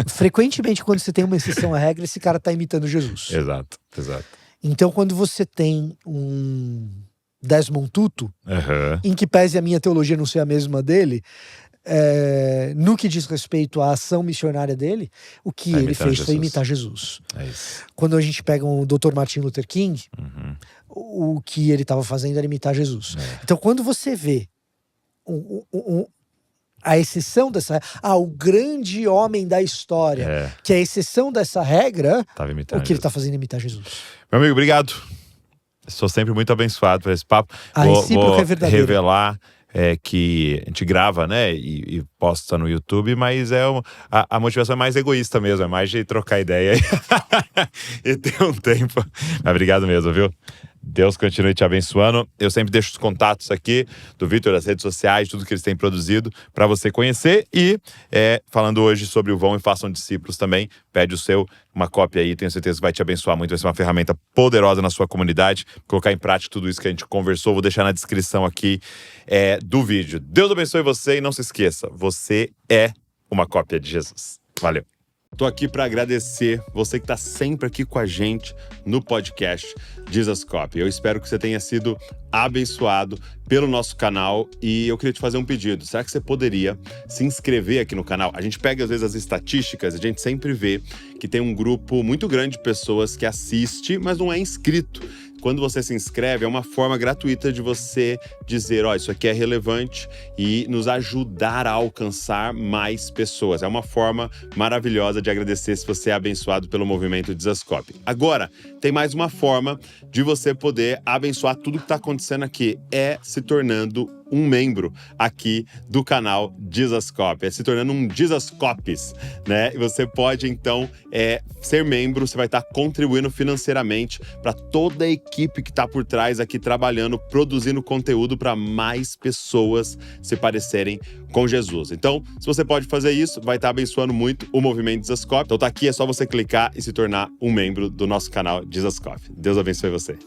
Frequentemente, quando você tem uma exceção à regra, esse cara tá imitando Jesus. Exato, exato. Então, quando você tem um Desmond Tutu, em que pese a minha teologia não ser a mesma dele, no que diz respeito à ação missionária dele, o que ele fez foi imitar Jesus. É isso. Quando a gente pega o Dr. Martin Luther King, o que ele estava fazendo era imitar Jesus. Então, quando você vê a exceção dessa... o grande homem da história, que é a exceção dessa regra, o que ele está fazendo é imitar Jesus. Meu amigo, obrigado. Sou sempre muito abençoado por esse papo. Vou é revelar que a gente grava, né, e posta no YouTube, mas a motivação é mais egoísta mesmo, é mais de trocar ideia e ter um tempo. Mas obrigado mesmo, viu? Deus continue te abençoando. Eu sempre deixo os contatos aqui do Vitor, das redes sociais, tudo que eles têm produzido para você conhecer. E falando hoje sobre o Vão e Façam Discípulos também, pede uma cópia aí, tenho certeza que vai te abençoar muito, vai ser uma ferramenta poderosa na sua comunidade, colocar em prática tudo isso que a gente conversou. Vou deixar na descrição aqui do vídeo. Deus abençoe você e não se esqueça, você é uma cópia de Jesus. Valeu! Tô aqui para agradecer você que tá sempre aqui com a gente no podcast Jesus Copy. Eu espero que você tenha sido abençoado pelo nosso canal e eu queria te fazer um pedido. Será que você poderia se inscrever aqui no canal? A gente pega às vezes as estatísticas, a gente sempre vê que tem um grupo muito grande de pessoas que assiste, mas não é inscrito. Quando você se inscreve, é uma forma gratuita de você dizer, isso aqui é relevante e nos ajudar a alcançar mais pessoas. É uma forma maravilhosa de agradecer se você é abençoado pelo movimento Jesus Copy. Agora, tem mais uma forma de você poder abençoar tudo que está acontecendo aqui, se tornando um membro aqui do canal Jesus Copy, se tornando um Jesus Copies, né? E você pode, então, ser membro, você vai estar contribuindo financeiramente para toda a equipe que está por trás aqui trabalhando, produzindo conteúdo para mais pessoas se parecerem com Jesus. Então, se você pode fazer isso, vai estar abençoando muito o movimento Jesus Copy. Então tá aqui, é só você clicar e se tornar um membro do nosso canal Jesus Copy. Deus abençoe você.